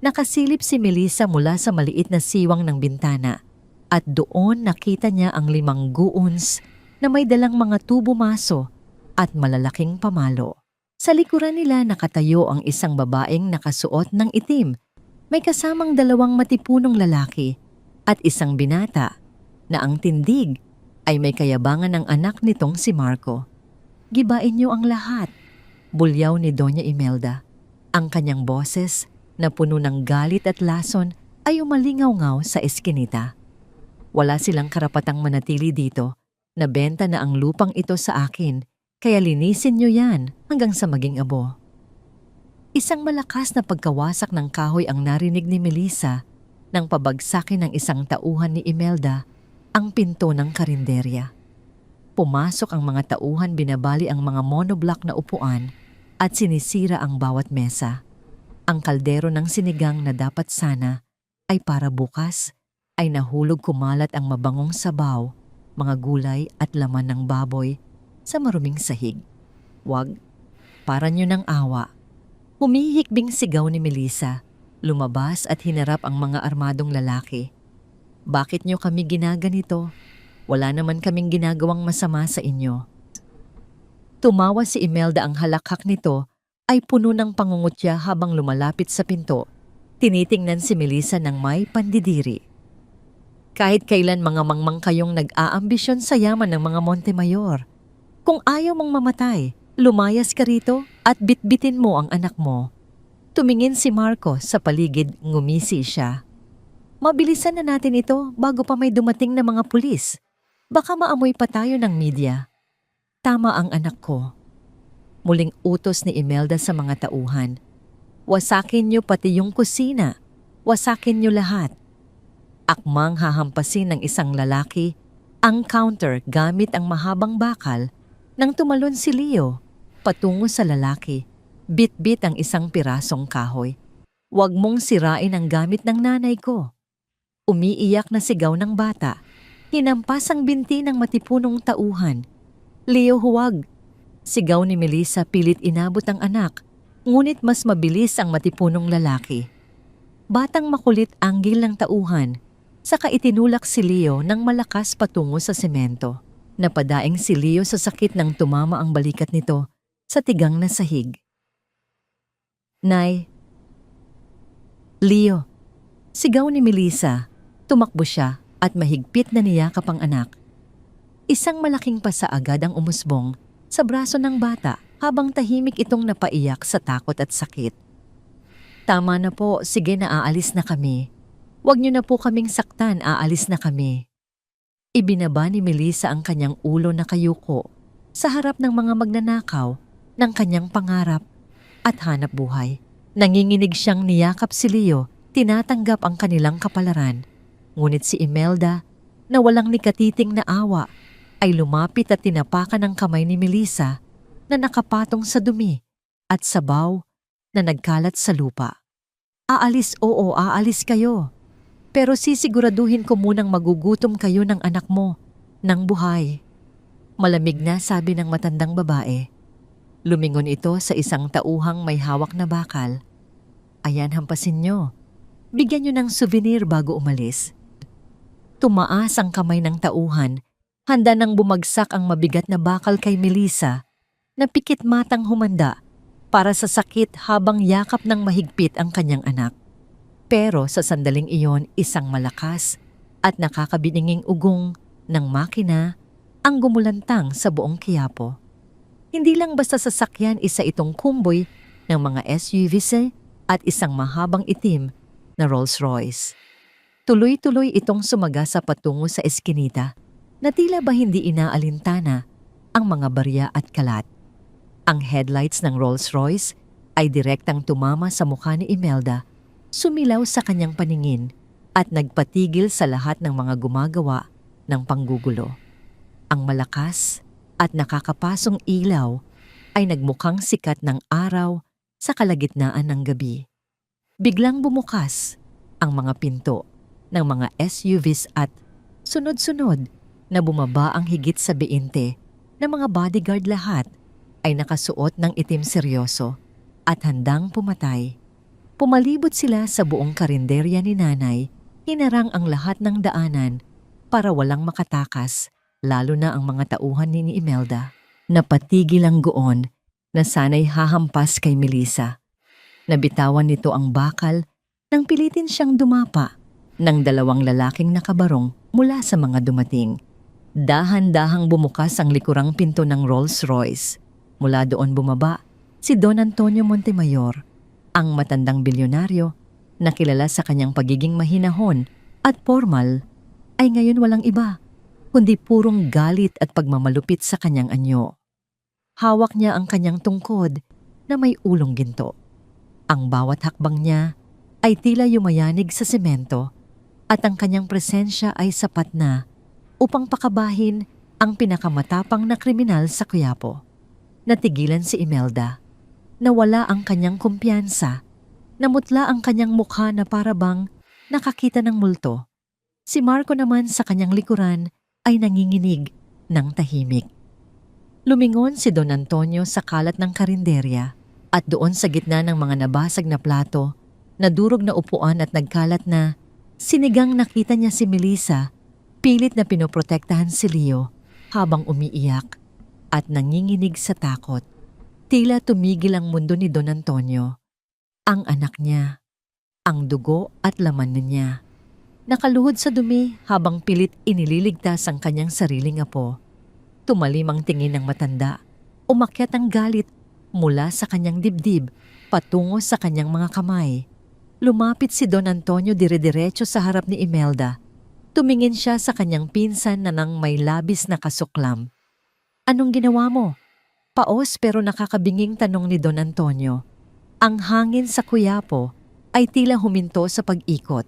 Nakasilip si Melissa mula sa maliit na siwang ng bintana at doon nakita niya ang 5 goons na may dalang mga tubo maso at malalaking pamalo. Sa likuran nila nakatayo ang isang babaeng nakasuot ng itim, may kasamang 2 matipunong lalaki at isang binata na ang tindig ay may kayabangan ng anak nitong si Marco. Gibain niyo ang lahat, bulyaw ni Doña Imelda. Ang kanyang boses na puno ng galit at lason ay umalingaw-ngaw sa eskinita. Wala silang karapatang manatili dito. Nabenta na ang lupang ito sa akin, kaya linisin niyo yan hanggang sa maging abo. Isang malakas na pagkawasak ng kahoy ang narinig ni Melissa nang pabagsakin ng isang tauhan ni Imelda ang pinto ng karinderya. Pumasok ang mga tauhan, binabali ang mga monoblock na upuan at sinisira ang bawat mesa. Ang kaldero ng sinigang na dapat sana ay para bukas ay nahulog, kumalat ang mabangong sabaw, mga gulay at laman ng baboy sa maruming sahig. Wag, para niyo ng awa. Humihikbing sigaw ni Melissa, lumabas at hinarap ang mga armadong lalaki. Bakit niyo kami ginaganito? Wala naman kaming ginagawang masama sa inyo. Tumawa si Imelda, ang halakhak nito ay puno ng pangungutya habang lumalapit sa pinto. Tinitingnan si Melissa ng may pandidiri. Kahit kailan mga mangmang kayong nag-aambisyon sa yaman ng mga Montemayor. Kung ayaw mong mamatay, lumayas ka rito at bitbitin mo ang anak mo. Tumingin si Marco sa paligid, ngumisi siya. Mabilisan na natin ito bago pa may dumating na mga pulis. Baka maamoy pa tayo ng media. Tama ang anak ko. Muling utos ni Imelda sa mga tauhan. Wasakin niyo pati yung kusina. Wasakin niyo lahat. Akmang hahampasin ng isang lalaki ang counter gamit ang mahabang bakal nang tumalon si Leo patungo sa lalaki. Bit-bit ang isang pirasong kahoy. Huwag mong sirain ang gamit ng nanay ko. Umiiyak na sigaw ng bata. Hinampas ang binti ng matipunong tauhan. Leo, huwag! Sigaw ni Melissa pilit inabot ang anak, ngunit mas mabilis ang matipunong lalaki. Batang makulit anggil ng tauhan, saka itinulak si Leo ng malakas patungo sa semento. Napadaing si Leo sa sakit nang tumama ang balikat nito sa tigang na sahig. Nay! Leo! Sigaw ni Melissa. Tumakbo siya at mahigpit na niyakap ang anak. Isang malaking pasa agad ang umusbong sa braso ng bata habang tahimik itong napaiyak sa takot at sakit. Tama na po, sige na aalis na kami. Huwag niyo na po kaming saktan, aalis na kami. Ibinaba ni Melissa ang kanyang ulo na kayuko sa harap ng mga magnanakaw ng kanyang pangarap at hanap buhay. Nanginginig siyang niyakap si Leo, tinatanggap ang kanilang kapalaran. Ngunit si Imelda, na walang nikatiting na awa, ay lumapit at tinapakan ang kamay ni Melissa na nakapatong sa dumi at sabaw na nagkalat sa lupa. Aalis, oo, aalis kayo. Pero sisiguraduhin ko munang magugutom kayo ng anak mo, ng buhay. Malamig na sabi ng matandang babae. Lumingon ito sa isang tauhang may hawak na bakal. Ayan, hampasin nyo. Bigyan nyo ng souvenir bago umalis. Tumaas ang kamay ng tauhan, handa nang bumagsak ang mabigat na bakal kay Melissa, na pikit matang humanda para sa sakit habang yakap ng mahigpit ang kanyang anak. Pero sa sandaling iyon, isang malakas at nakakabininging ugong ng makina ang gumulantang sa buong Quiapo. Hindi lang basta sasakyan, isa itong kumboy ng mga SUVs at isang mahabang itim na Rolls-Royce. Tuloy-tuloy itong sumagasa patungo sa eskinita na tila ba hindi inaalintana ang mga barya at kalat. Ang headlights ng Rolls-Royce ay direktang tumama sa mukha ni Imelda, sumilaw sa kanyang paningin at nagpatigil sa lahat ng mga gumagawa ng panggugulo. Ang malakas at nakakapasong ilaw ay nagmukhang sikat ng araw sa kalagitnaan ng gabi. Biglang bumukas ang mga pinto ng mga SUVs at sunod-sunod na bumaba ang higit sa 20 na mga bodyguard. Lahat ay nakasuot ng itim seryoso at handang pumatay. Pumalibot sila sa buong karinderya ni nanay, hinarang ang lahat ng daanan para walang makatakas, lalo na ang mga tauhan ni Imelda. Napatigil ang goon na sana'y hahampas kay Melissa. Nabitawan nito ang bakal nang pilitin siyang dumapa ng dalawang lalaking nakabarong mula sa mga dumating. Dahan-dahang bumukas ang likurang pinto ng Rolls-Royce. Mula doon bumaba si Don Antonio Montemayor, ang matandang bilyonaryo na kilala sa kanyang pagiging mahinahon at formal, ay ngayon walang iba kundi purong galit at pagmamalupit sa kanyang anyo. Hawak niya ang kanyang tungkod na may ulong ginto. Ang bawat hakbang niya ay tila yumayanig sa semento at ang kanyang presensya ay sapat na upang pakabahin ang pinakamatapang na kriminal sa Quiapo. Natigilan si Imelda. Nawala ang kanyang kumpiyansa. Namutla ang kanyang mukha na parabang nakakita ng multo. Si Marco naman sa kanyang likuran ay nanginginig ng tahimik. Lumingon si Don Antonio sa kalat ng karinderya at doon sa gitna ng mga nabasag na plato, nadurog na upuan at nagkalat na sinigang, nakita niya si Melissa, pilit na pinoprotektahan si Leo habang umiiyak at nanginginig sa takot. Tila tumigil ang mundo ni Don Antonio. Ang anak niya, ang dugo at laman niya. Nakaluhod sa dumi habang pilit inililigtas ang kanyang sariling apo. Tumalim ang tingin ng matanda. Umakyat ang galit mula sa kanyang dibdib patungo sa kanyang mga kamay. Lumapit si Don Antonio dire-diretso sa harap ni Imelda Tumingin siya sa kanyang pinsan na nang may labis na kasuklam. Anong ginawa mo? Paos pero nakakabinging tanong ni Don Antonio. Ang hangin sa Quiapo ay tila huminto sa pag-ikot.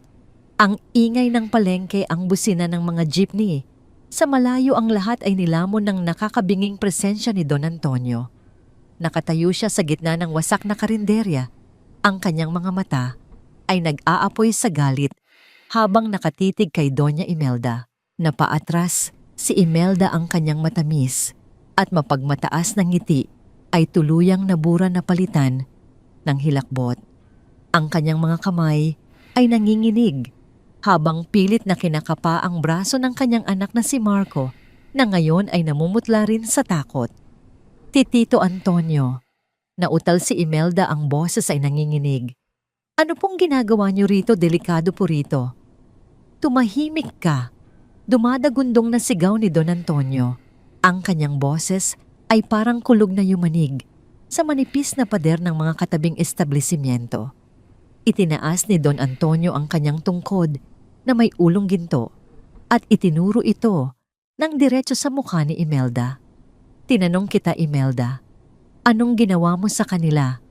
Ang ingay ng palengke ang busina ng mga jeepney. Sa malayo ang lahat ay nilamon ng nakakabinging presensya ni Don Antonio. Nakatayo siya sa gitna ng wasak na karinderya. Ang kanyang mga mata ay nag-aapoy sa galit habang nakatitig kay Doña Imelda. Napaatras si Imelda ang kanyang matamis at mapagmataas ng ngiti ay tuluyang nabura na palitan ng hilakbot. Ang kanyang mga kamay ay nanginginig habang pilit na kinakapa ang braso ng kanyang anak na si Marco na ngayon ay namumutla rin sa takot. Tito Antonio, nautal si Imelda, ang boses ay nanginginig. Ano pong ginagawa niyo rito, delikado po rito? Tumahimik ka. Dumadagundong na sigaw ni Don Antonio. Ang kanyang boses ay parang kulog na yumanig sa manipis na pader ng mga katabing establishmento. Itinaas ni Don Antonio ang kanyang tungkod na may ulong ginto at itinuro ito ng diretso sa mukha ni Imelda. Tinanong kita, Imelda, anong ginawa mo sa kanila?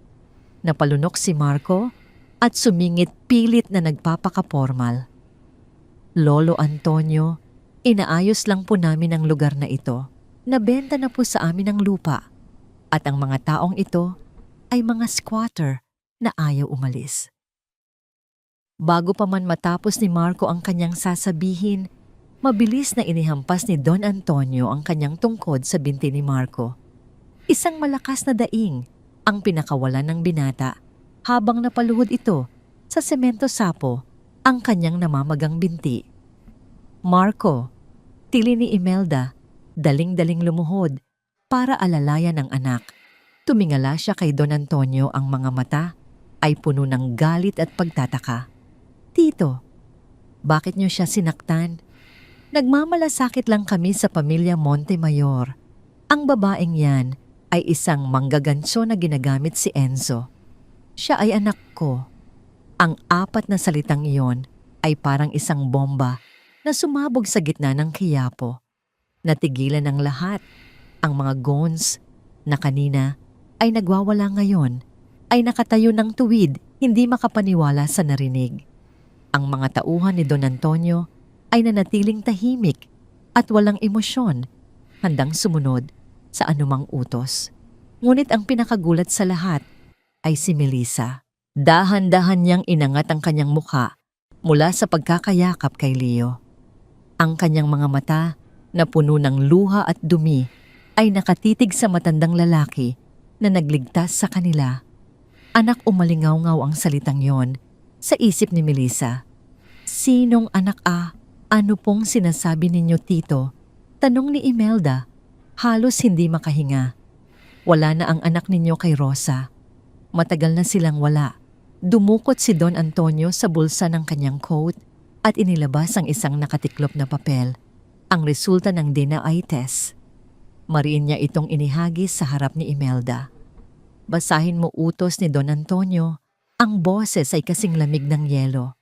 Napalunok si Marco at sumingit pilit na nagpapakapormal. Lolo Antonio, inaayos lang po namin ang lugar na ito. Nabenta na po sa amin ang lupa. At ang mga taong ito ay mga squatter na ayaw umalis. Bago pa man matapos ni Marco ang kanyang sasabihin, mabilis na inihampas ni Don Antonio ang kanyang tungkod sa binti ni Marco. Isang malakas na daing ang pinakawalan ng binata habang napaluhod ito sa semento sapo ang kanyang namamagang binti. Marco, tili ni Imelda, daling-daling lumuhod para alalayan ang anak. Tumingala siya kay Don Antonio, ang mga mata ay puno ng galit at pagtataka. Tito, bakit niyo siya sinaktan? Nagmamalasakit lang kami sa pamilya Montemayor. Ang babaeng yan ay isang manggagansyo na ginagamit si Enzo. Siya ay anak ko. Ang apat na salitang iyon ay parang isang bomba na sumabog sa gitna ng Quiapo. Natigilan ng lahat. Ang mga goons na kanina ay nagwawala ngayon ay nakatayo ng tuwid, hindi makapaniwala sa narinig. Ang mga tauhan ni Don Antonio ay nanatiling tahimik at walang emosyon, handang sumunod sa anumang utos. Ngunit ang pinakagulat sa lahat ay si Melissa. Dahan-dahan niyang inangat ang kanyang mukha mula sa pagkakayakap kay Leo. Ang kanyang mga mata na puno ng luha at dumi ay nakatitig sa matandang lalaki na nagligtas sa kanila. Anak, umalingaw-ngaw ang salitang yon sa isip ni Melissa. Sinong anak ah? Ano pong sinasabi ninyo, Tito? Tanong ni Imelda, halos hindi makahinga. Wala na ang anak ninyo kay Rosa. Matagal na silang wala. Dumukot si Don Antonio sa bulsa ng kanyang coat at inilabas ang isang nakatiklop na papel, ang resulta ng DNA test. Mariin niya itong inihagis sa harap ni Imelda. Basahin mo, utos ni Don Antonio. Ang boses ay kasing lamig ng yelo.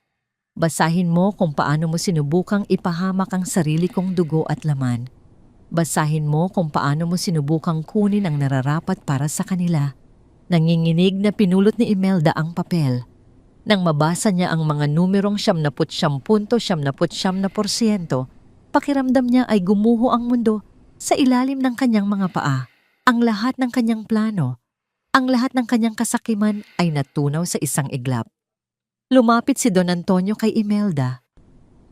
Basahin mo kung paano mo sinubukang ipahamak ang sarili kong dugo at laman. Basahin mo kung paano mo sinubukang kunin ang nararapat para sa kanila. Nanginginig na pinulot ni Imelda ang papel. Nang mabasa niya ang mga numerong 79.79%, pakiramdam niya ay gumuho ang mundo sa ilalim ng kanyang mga paa. Ang lahat ng kanyang plano, ang lahat ng kanyang kasakiman ay natunaw sa isang iglap. Lumapit si Don Antonio kay Imelda.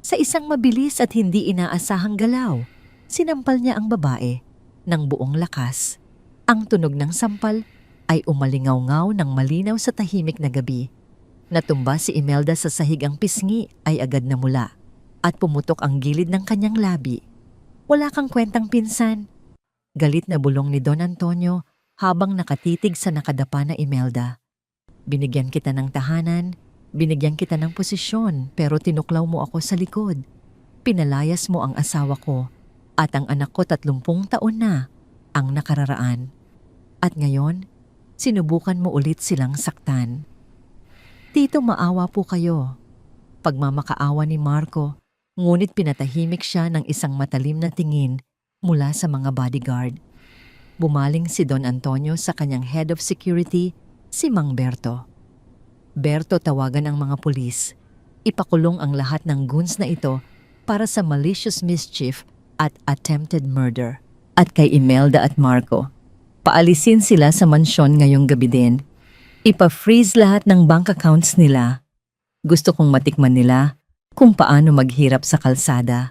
Sa isang mabilis at hindi inaasahang galaw, sinampal niya ang babae ng buong lakas. Ang tunog ng sampal ay umalingaw-ngaw ng malinaw sa tahimik na gabi. Natumba si Imelda sa sahig, ang pisngi ay agad namula at pumutok ang gilid ng kanyang labi. Wala kang kwentang, pinsan. Galit na bulong ni Don Antonio habang nakatitig sa nakadapa na Imelda. Binigyan kita ng tahanan, binigyan kita ng posisyon, pero tinuklaw mo ako sa likod. Pinalayas mo ang asawa ko at ang anak ko 30 taon na ang nakararaan. At ngayon, sinubukan mo ulit silang saktan. Tito, maawa po kayo. Pagmamakaawa ni Marco, Ngunit pinatahimik siya ng isang matalim na tingin mula sa mga bodyguard. Bumaling si Don Antonio sa kanyang head of security, si Mang Berto. Berto, tawagan ang mga pulis. Ipakulong ang lahat ng goons na ito para sa malicious mischief at attempted murder. At kay Imelda at Marco, paalisin sila sa mansyon ngayong gabi din. Ipa-freeze lahat ng bank accounts nila. Gusto kong matikman nila kung paano maghirap sa kalsada.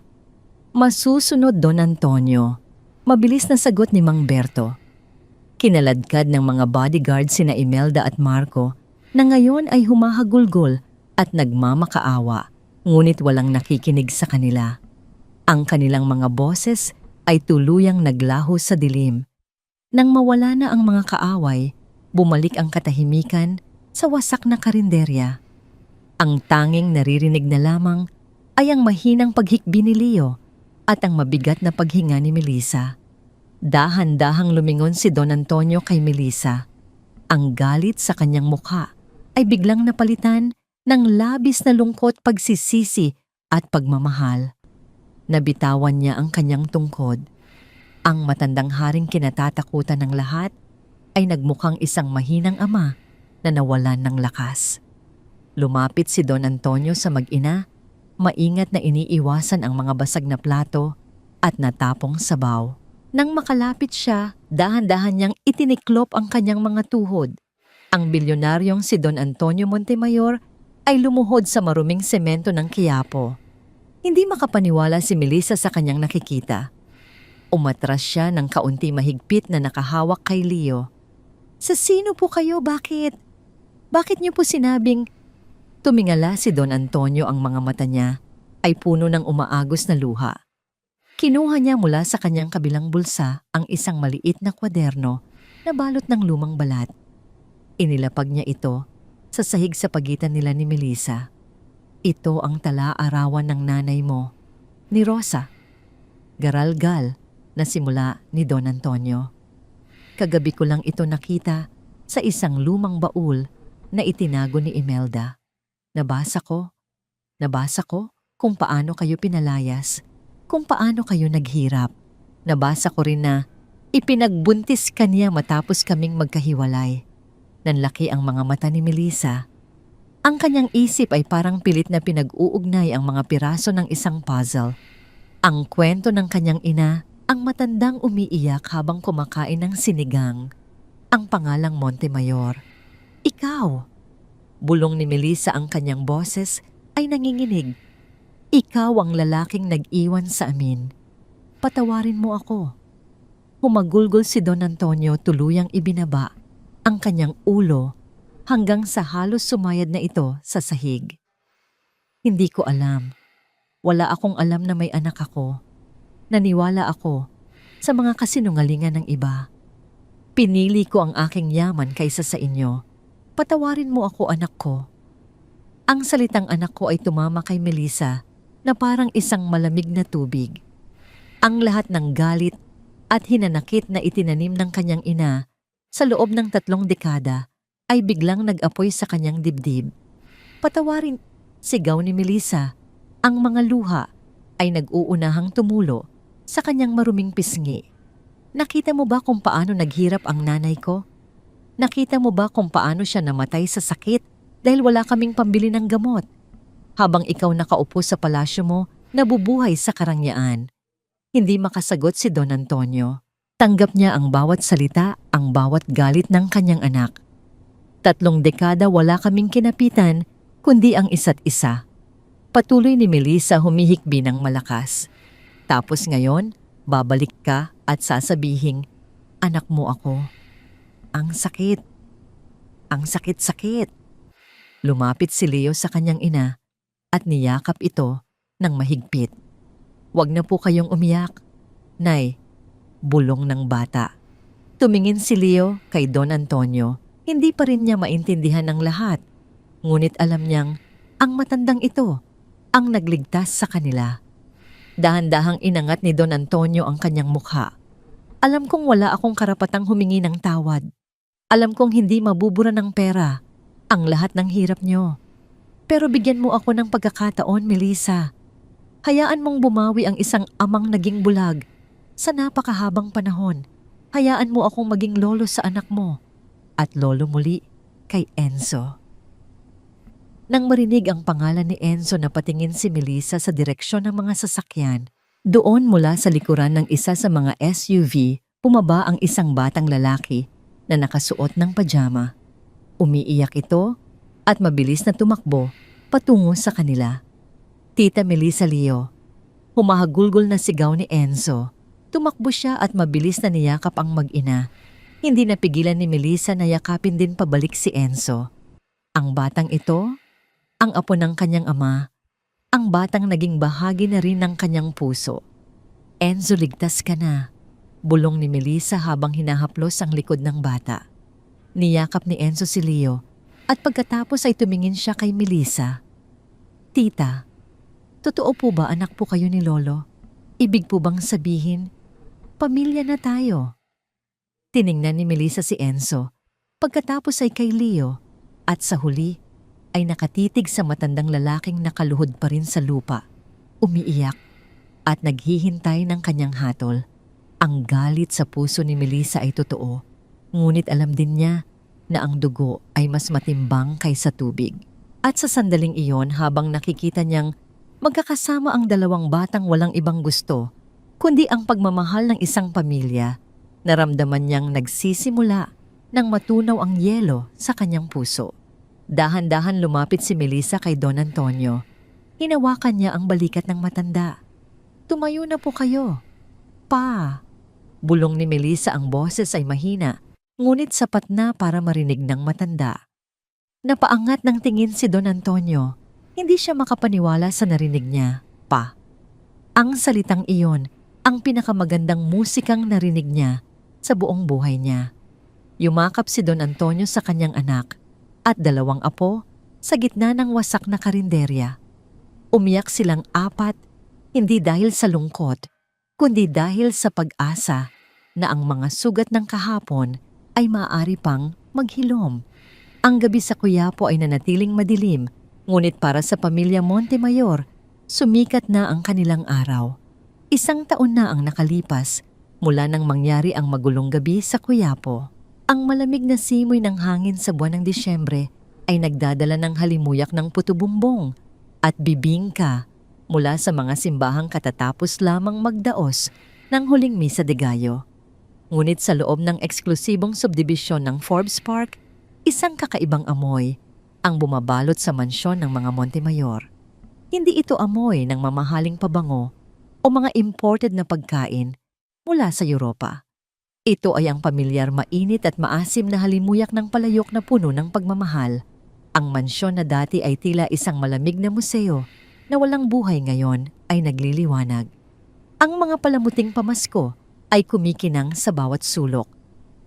Masusunod, Don Antonio. Mabilis na sagot ni Mang Berto. Kinaladkad ng mga bodyguard sina Imelda at Marco na ngayon ay humahagulgol at nagmamakaawa, ngunit walang nakikinig sa kanila. Ang kanilang mga boses ay tuluyang naglaho sa dilim. Nang mawala na ang mga kaaway, bumalik ang katahimikan sa wasak na karinderya. Ang tanging naririnig na lamang ay ang mahinang paghikbi ni Leo at ang mabigat na paghinga ni Melissa. Dahan-dahang lumingon si Don Antonio kay Melissa. Ang galit sa kanyang mukha ay biglang napalitan ng labis na lungkot, pagsisisi at pagmamahal. Nabitawan niya ang kanyang tungkod. Ang matandang haring kinatatakutan ng lahat ay nagmukhang isang mahinang ama na nawalan ng lakas. Lumapit si Don Antonio sa mag-ina, maingat na iniiwasan ang mga basag na plato at natapong sabaw. Nang makalapit siya, dahan-dahan niyang itiniklop ang kanyang mga tuhod. Ang bilyonaryong si Don Antonio Montemayor ay lumuhod sa maruming semento ng Quiapo. Hindi makapaniwala si Melissa sa kanyang nakikita. Umatras siya ng kaunti mahigpit na nakahawak kay Leo. Sa sino po kayo? Bakit? Bakit niyo po sinabing... Tumingala si Don Antonio, ang mga mata niya ay puno ng umaagos na luha. Kinuha niya mula sa kanyang kabilang bulsa ang isang maliit na kwaderno na balot ng lumang balat. Inilapag niya ito sa sahig sa pagitan nila ni Melissa. Ito ang tala-arawan ng nanay mo, ni Rosa. Garalgal na simula ni Don Antonio. Kagabi ko lang ito nakita sa isang lumang baul na itinago ni Imelda. Nabasa ko kung paano kayo pinalayas, kung paano kayo naghirap. Nabasa ko rin na ipinagbuntis ka niya matapos kaming magkahiwalay. Nanlaki ang mga mata ni Melissa. Ang kanyang isip ay parang pilit na pinag-uugnay ang mga piraso ng isang puzzle. Ang kwento ng kanyang ina, ang matandang umiiyak habang kumakain ng sinigang. Ang pangalang Montemayor. Ikaw! Bulong ni Melissa, ang kanyang boses ay nanginginig. Ikaw ang lalaking nag-iwan sa amin. Patawarin mo ako. Humagulgol si Don Antonio, tuluyang ibinaba ang kanyang ulo hanggang sa halos sumayad na ito sa sahig. Hindi ko alam. Wala akong alam na may anak ako. Naniwala ako sa mga kasinungalingan ng iba. Pinili ko ang aking yaman kaysa sa inyo. Patawarin mo ako, anak ko. Ang salitang anak ko ay tumama kay Melissa na parang isang malamig na tubig. Ang lahat ng galit at hinanakit na itinanim ng kanyang ina sa loob ng 3 dekada ay biglang nag-apoy sa kanyang dibdib. Patawarin, sigaw ni Melissa. Ang mga luha ay nag-uunahang tumulo sa kanyang maruming pisngi. Nakita mo ba kung paano naghirap ang nanay ko? Nakita mo ba kung paano siya namatay sa sakit dahil wala kaming pambili ng gamot? Habang ikaw nakaupo sa palasyo mo, nabubuhay sa karangyaan. Hindi makasagot si Don Antonio. Tanggap niya ang bawat salita, ang bawat galit ng kanyang anak. 3 dekada wala kaming kinapitan, kundi ang isa't isa. Patuloy ni Melissa, humihikbi ng malakas. Tapos ngayon, babalik ka at sasabihing, anak mo ako. Ang sakit. Ang sakit-sakit. Lumapit si Leo sa kanyang ina at niyakap ito ng mahigpit. Huwag na po kayong umiyak. Nay, bulong ng bata. Tumingin si Leo kay Don Antonio. Hindi pa rin niya maintindihan ng lahat. Ngunit alam niyang ang matandang ito ang nagligtas sa kanila. Dahan-dahang inangat ni Don Antonio ang kanyang mukha. Alam kong wala akong karapatang humingi ng tawad. Alam kong hindi mabubura ng pera ang lahat ng hirap niyo. Pero bigyan mo ako ng pagkakataon, Melissa. Hayaan mong bumawi ang isang amang naging bulag sa napakahabang panahon. Hayaan mo akong maging lolo sa anak mo at lolo muli kay Enzo. Nang marinig ang pangalan ni Enzo na patingin si Melissa sa direksyon ng mga sasakyan, doon mula sa likuran ng isa sa mga SUV, pumaba ang isang batang lalaki na nakasuot ng pajama. Umiiyak ito at mabilis na tumakbo patungo sa kanila. Tita Melissa Leo, humahagulgol na sigaw ni Enzo. Tumakbo siya at mabilis na niyakap ang mag-ina. Hindi napigilan ni Melissa na yakapin din pabalik si Enzo. Ang batang ito, ang apo ng kanyang ama, ang batang naging bahagi na rin ng kanyang puso. Enzo, ligtas ka na, bulong ni Melissa habang hinahaplos ang likod ng bata. Niyakap ni Enzo si Leo at pagkatapos ay tumingin siya kay Melissa. Tita, totoo po ba anak po kayo ni Lolo? Ibig po bang sabihin, pamilya na tayo? Tiningnan ni Melissa si Enzo, pagkatapos ay kay Leo, at sa huli ay nakatitig sa matandang lalaking nakaluhod pa rin sa lupa, umiiyak at naghihintay ng kanyang hatol. Ang galit sa puso ni Melissa ay totoo, ngunit alam din niya na ang dugo ay mas matimbang kaysa tubig. At sa sandaling iyon, habang nakikita niyang magkakasama ang dalawang batang walang ibang gusto, kundi ang pagmamahal ng isang pamilya, naramdaman niyang nagsisimula nang matunaw ang yelo sa kanyang puso. Dahan-dahan lumapit si Melissa kay Don Antonio. Hinawakan niya ang balikat ng matanda. Tumayo na po kayo. Pa! Bulong ni Melissa, ang boses ay mahina, ngunit sapat na para marinig ng matanda. Napaangat ng tingin si Don Antonio. Hindi siya makapaniwala sa narinig niya. Pa! Ang salitang iyon, ang pinakamagandang musikang narinig niya sa buong buhay niya. Yumakap si Don Antonio sa kanyang anak at dalawang apo sa gitna ng wasak na karinderya. Umiyak silang apat, hindi dahil sa lungkot, kundi dahil sa pag-asa na ang mga sugat ng kahapon ay maaari pang maghilom. Ang gabi sa Quiapo ay nanatiling madilim, ngunit para sa pamilya Montemayor, sumikat na ang kanilang araw. 1 taon na ang nakalipas mula nang mangyari ang magulong gabi sa Quiapo. Ang malamig na simoy ng hangin sa buwan ng Disyembre ay nagdadala ng halimuyak ng putubumbong at bibingka mula sa mga simbahang katatapos lamang magdaos ng huling misa de gallo. Ngunit sa loob ng eksklusibong subdibisyon ng Forbes Park, isang kakaibang amoy ang bumabalot sa mansyon ng mga Montemayor. Hindi ito amoy ng mamahaling pabango o mga imported na pagkain mula sa Europa. Ito ay ang pamilyar, mainit at maasim na halimuyak ng palayok na puno ng pagmamahal. Ang mansyon na dati ay tila isang malamig na museo na walang buhay ngayon ay nagliliwanag. Ang mga palamuting pamasko ay kumikinang sa bawat sulok.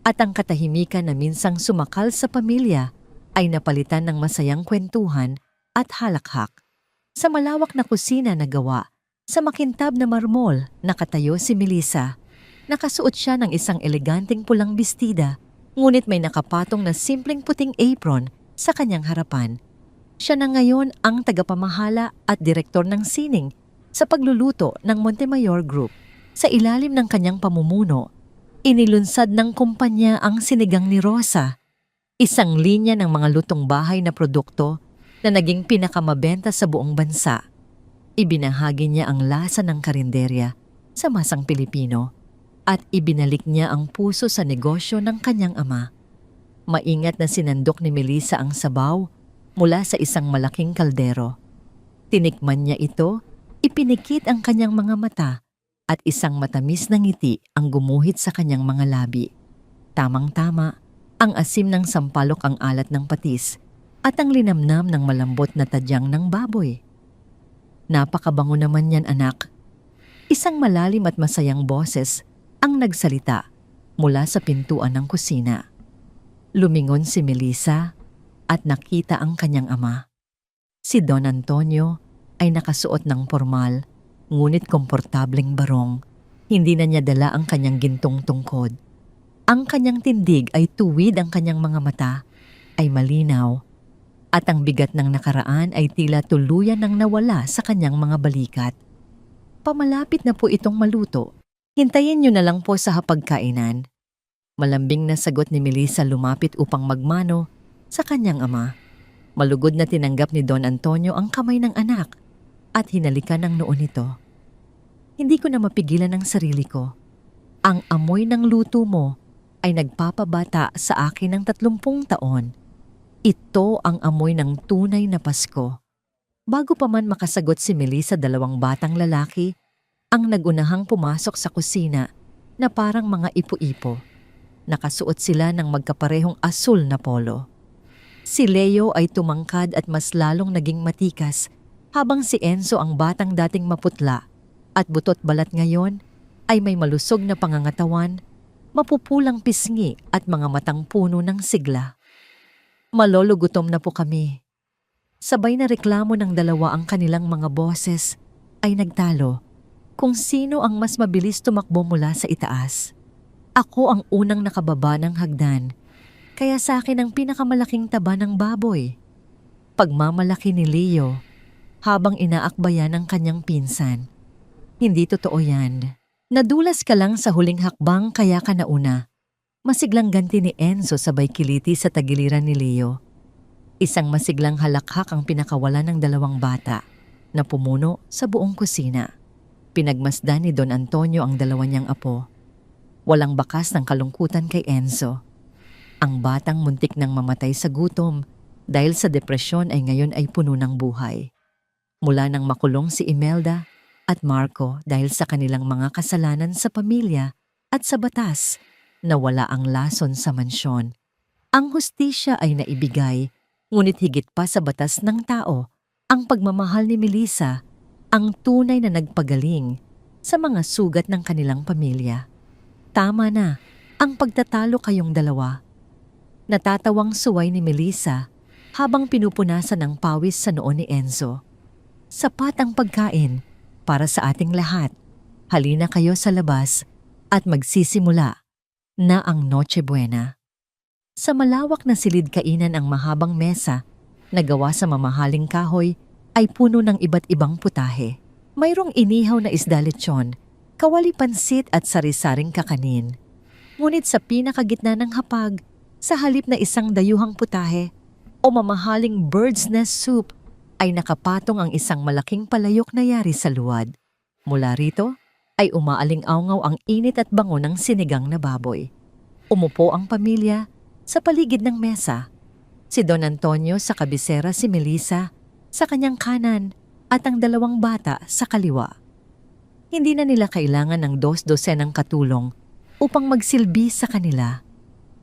At ang katahimikan na minsang sumakal sa pamilya ay napalitan ng masayang kwentuhan at halakhak. Sa malawak na kusina na gawa sa makintab na marmol, nakatayo si Melissa. Nakasuot siya ng isang eleganteng pulang bestida, ngunit may nakapatong na simpleng puting apron sa kanyang harapan. Siya na ngayon ang tagapamahala at direktor ng sining sa pagluluto ng Montemayor Group. Sa ilalim ng kanyang pamumuno, inilunsad ng kumpanya ang sinigang ni Rosa, isang linya ng mga lutong bahay na produkto na naging pinakamabenta sa buong bansa. Ibinahagi niya ang lasa ng karinderya sa masang Pilipino at ibinalik niya ang puso sa negosyo ng kanyang ama. Maingat na sinandok ni Melissa ang sabaw mula sa isang malaking kaldero. Tinikman niya ito, ipinikit ang kanyang mga mata at isang matamis na ngiti ang gumuhit sa kanyang mga labi. Tamang-tama, ang asim ng sampalok, ang alat ng patis at ang linamnam ng malambot na tadyang ng baboy. Napakabango naman yan, anak. Isang malalim at masayang boses ang nagsalita mula sa pintuan ng kusina. Lumingon si Melissa at nakita ang kanyang ama. Si Don Antonio ay nakasuot ng formal, ngunit komportableng barong. Hindi na niya dala ang kanyang gintong tungkod. Ang kanyang tindig ay tuwid, ang kanyang mga mata ay malinaw, at ang bigat ng nakaraan ay tila tuluyan nang nawala sa kanyang mga balikat. Pamalapit na po itong maluto. Hintayin niyo na lang po sa hapagkainan. Malambing na sagot ni Melissa lumapit upang magmano sa kanyang ama. Malugod na tinanggap ni Don Antonio ang kamay ng anak at hinalikan ng noo nito. Hindi ko na mapigilan ang sarili ko. Ang amoy ng luto mo ay nagpapabata sa akin ng 30 taon. Ito ang amoy ng tunay na Pasko. Bago pa man makasagot si Melissa, 2 batang lalaki ang nagunahang pumasok sa kusina na parang mga ipo-ipo. Nakasuot sila ng magkaparehong asul na polo. Si Leo ay tumangkad at mas lalong naging matikas, habang si Enzo, ang batang dating maputla at butot balat ngayon, ay may malusog na pangangatawan, mapupulang pisngi at mga matang puno ng sigla. Malolugutom na po kami. Sabay na reklamo ng dalawa ang kanilang mga boses ay nagtalo kung sino ang mas mabilis tumakbo mula sa itaas. Ako ang unang nakababa ng hagdan, kaya sa akin ang pinakamalaking taba ng baboy. Pagmamalaki ni Leo habang inaakbayan ng kanyang pinsan. Hindi totoo yan. Nadulas ka lang sa huling hakbang kaya ka nauna. Masiglang ganti ni Enzo sabay kiliti sa tagiliran ni Leo. Isang masiglang halakhak ang pinakawalan ng 2 bata na pumuno sa buong kusina. Pinagmasdan ni Don Antonio ang 2 niyang apo. Walang bakas ng kalungkutan kay Enzo. Ang batang muntik nang mamatay sa gutom dahil sa depresyon ay ngayon ay puno ng buhay. Mula nang makulong si Imelda at Marco dahil sa kanilang mga kasalanan sa pamilya at sa batas na wala ang lason sa mansyon. Ang hustisya ay naibigay, ngunit higit pa sa batas ng tao, ang pagmamahal ni Melissa, ang tunay na nagpagaling sa mga sugat ng kanilang pamilya. Tama na ang pagtatalo kayong dalawa. Natatawang suway ni Melissa habang pinupunasan ng pawis sa noo ni Enzo. Sapat ang pagkain para sa ating lahat. Halina kayo sa labas at magsisimula na ang Noche Buena. Sa malawak na silid kainan, ang mahabang mesa na gawa sa mamahaling kahoy ay puno ng iba't ibang putahe. Mayroong inihaw na isda lechon, kawali pansit at sari-saring kakanin. Ngunit sa pinakagitna ng hapag, sa halip na isang dayuhang putahe o mamahaling bird's nest soup, ay nakapatong ang isang malaking palayok na yari sa luwad. Mula rito ay umaaling-awngaw ang init at bango ng sinigang na baboy. Umupo ang pamilya sa paligid ng mesa. Si Don Antonio sa kabisera, si Melissa sa kanyang kanan at ang 2 bata sa kaliwa. Hindi na nila kailangan ng 2 dosenang katulong upang magsilbi sa kanila.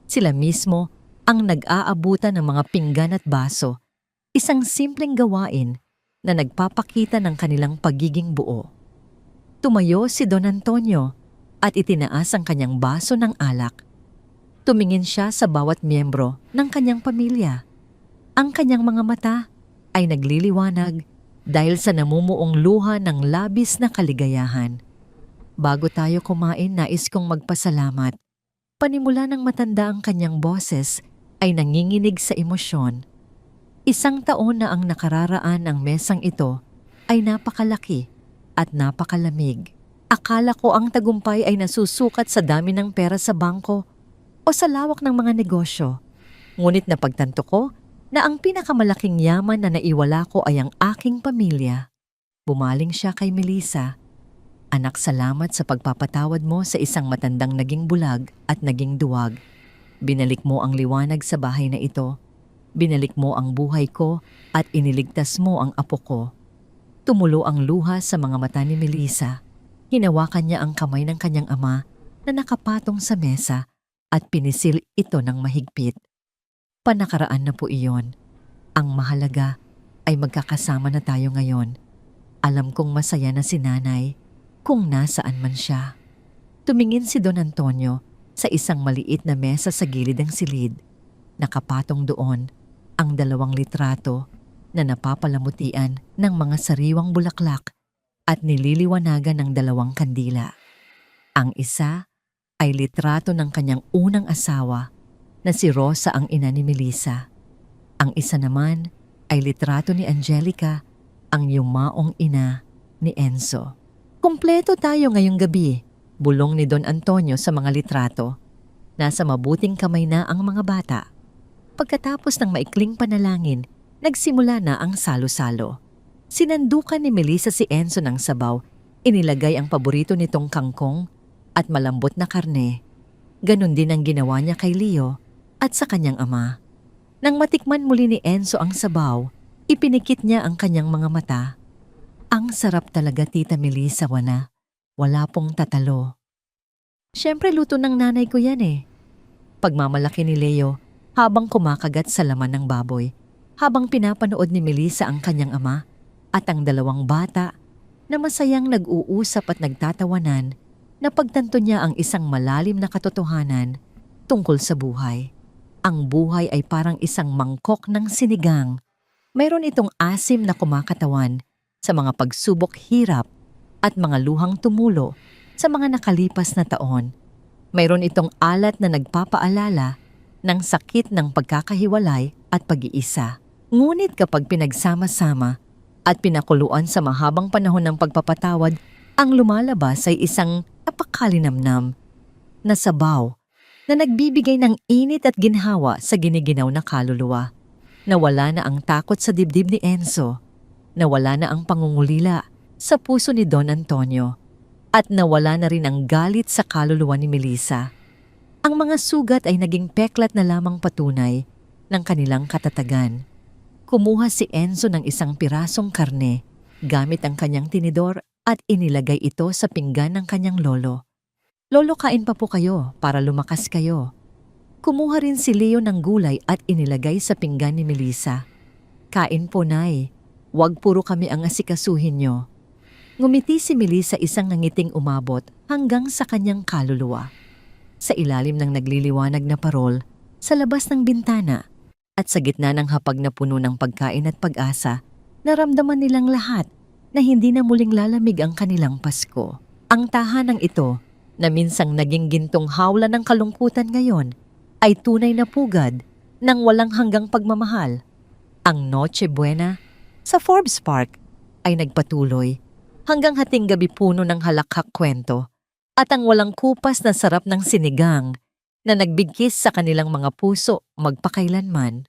Sila mismo ang nag-aabutan ng mga pinggan at baso, isang simpleng gawain na nagpapakita ng kanilang pagiging buo. Tumayo si Don Antonio at itinaas ang kanyang baso ng alak. Tumingin siya sa bawat miyembro ng kanyang pamilya. Ang kanyang mga mata ay nagliliwanag dahil sa namumuong luha ng labis na kaligayahan. Bago tayo kumain, nais kong magpasalamat. Panimula ng matanda ang kanyang boses ay nanginginig sa emosyon. 1 taon na ang nakararaan, ang mesang ito ay napakalaki at napakalamig. Akala ko ang tagumpay ay nasusukat sa dami ng pera sa bangko o sa lawak ng mga negosyo. Ngunit napagtanto ko na ang pinakamalaking yaman na naiwala ko ay ang aking pamilya. Bumaling siya kay Melissa. Anak, salamat sa pagpapatawad mo sa isang matandang naging bulag at naging duwag. Binalik mo ang liwanag sa bahay na ito. Binalik mo ang buhay ko at iniligtas mo ang apo ko. Tumulo ang luha sa mga mata ni Melissa. Hinawakan niya ang kamay ng kanyang ama na nakapatong sa mesa at pinisil ito ng mahigpit. Panakaraan na po iyon. Ang mahalaga ay magkakasama na tayo ngayon. Alam kong masaya na si nanay kung nasaan man siya. Tumingin si Don Antonio sa isang maliit na mesa sa gilid ng silid. Nakapatong doon ang 2 litrato na napapalamutian ng mga sariwang bulaklak at nililiwanagan ng 2 kandila. Ang isa ay litrato ng kanyang unang asawa na si Rosa, ang ina ni Melissa. Ang isa naman ay litrato ni Angelica, ang yumaong ina ni Enzo. Kumpleto tayo ngayong gabi, bulong ni Don Antonio sa mga litrato. Nasa mabuting kamay na ang mga bata. Pagkatapos ng maikling panalangin, nagsimula na ang salo-salo. Sinandukan ni Melissa si Enzo ng sabaw, inilagay ang paborito nitong kangkong at malambot na karne. Ganon din ang ginawa niya kay Leo at sa kanyang ama. Nang matikman muli ni Enzo ang sabaw, ipinikit niya ang kanyang mga mata. Ang sarap talaga, Tita Melissa, wana. Wala pong tatalo. Siyempre luto ng nanay ko yan eh. Pagmamalaki ni Leo habang kumakagat sa laman ng baboy, habang pinapanood ni Melissa ang kanyang ama at ang dalawang bata na masayang nag-uusap at nagtatawanan, napagtanto niya ang isang malalim na katotohanan tungkol sa buhay. Ang buhay ay parang isang mangkok ng sinigang. Mayroon itong asim na kumakatawan sa mga pagsubok hirap at mga luhang tumulo sa mga nakalipas na taon. Mayroon itong alat na nagpapaalala ng sakit ng pagkakahiwalay at pag-iisa. Ngunit kapag pinagsama-sama at pinakuluan sa mahabang panahon ng pagpapatawad, ang lumalabas ay isang napakalinamnam na sabaw na nagbibigay ng init at ginhawa sa giniginaw na kaluluwa. Nawala na ang takot sa dibdib ni Enzo. Nawala na ang pangungulila sa puso ni Don Antonio at nawala na rin ang galit sa kaluluwa ni Melissa. Ang mga sugat ay naging peklat na lamang patunay ng kanilang katatagan. Kumuha si Enzo ng isang pirasong karne gamit ang kanyang tinidor at inilagay ito sa pinggan ng kanyang lolo. Lolo, kain pa po kayo para lumakas kayo. Kumuha rin si Leo ng gulay at inilagay sa pinggan ni Melissa. Kain po, Nay. Huwag puro kami ang asikasuhin nyo. Ngumiti si Melissa, isang nangiting umabot hanggang sa kanyang kaluluwa. Sa ilalim ng nagliliwanag na parol, sa labas ng bintana, at sa gitna ng hapag na puno ng pagkain at pag-asa, naramdaman nilang lahat na hindi na muling lalamig ang kanilang Pasko. Ang tahanang ito, na minsang naging gintong hawla ng kalungkutan ngayon, ay tunay na pugad ng walang hanggang pagmamahal. Ang Noche Buena sa Forbes Park ay nagpatuloy hanggang hating gabi, puno ng halakhak kwento at ang walang kupas na sarap ng sinigang na nagbigkis sa kanilang mga puso magpakailanman.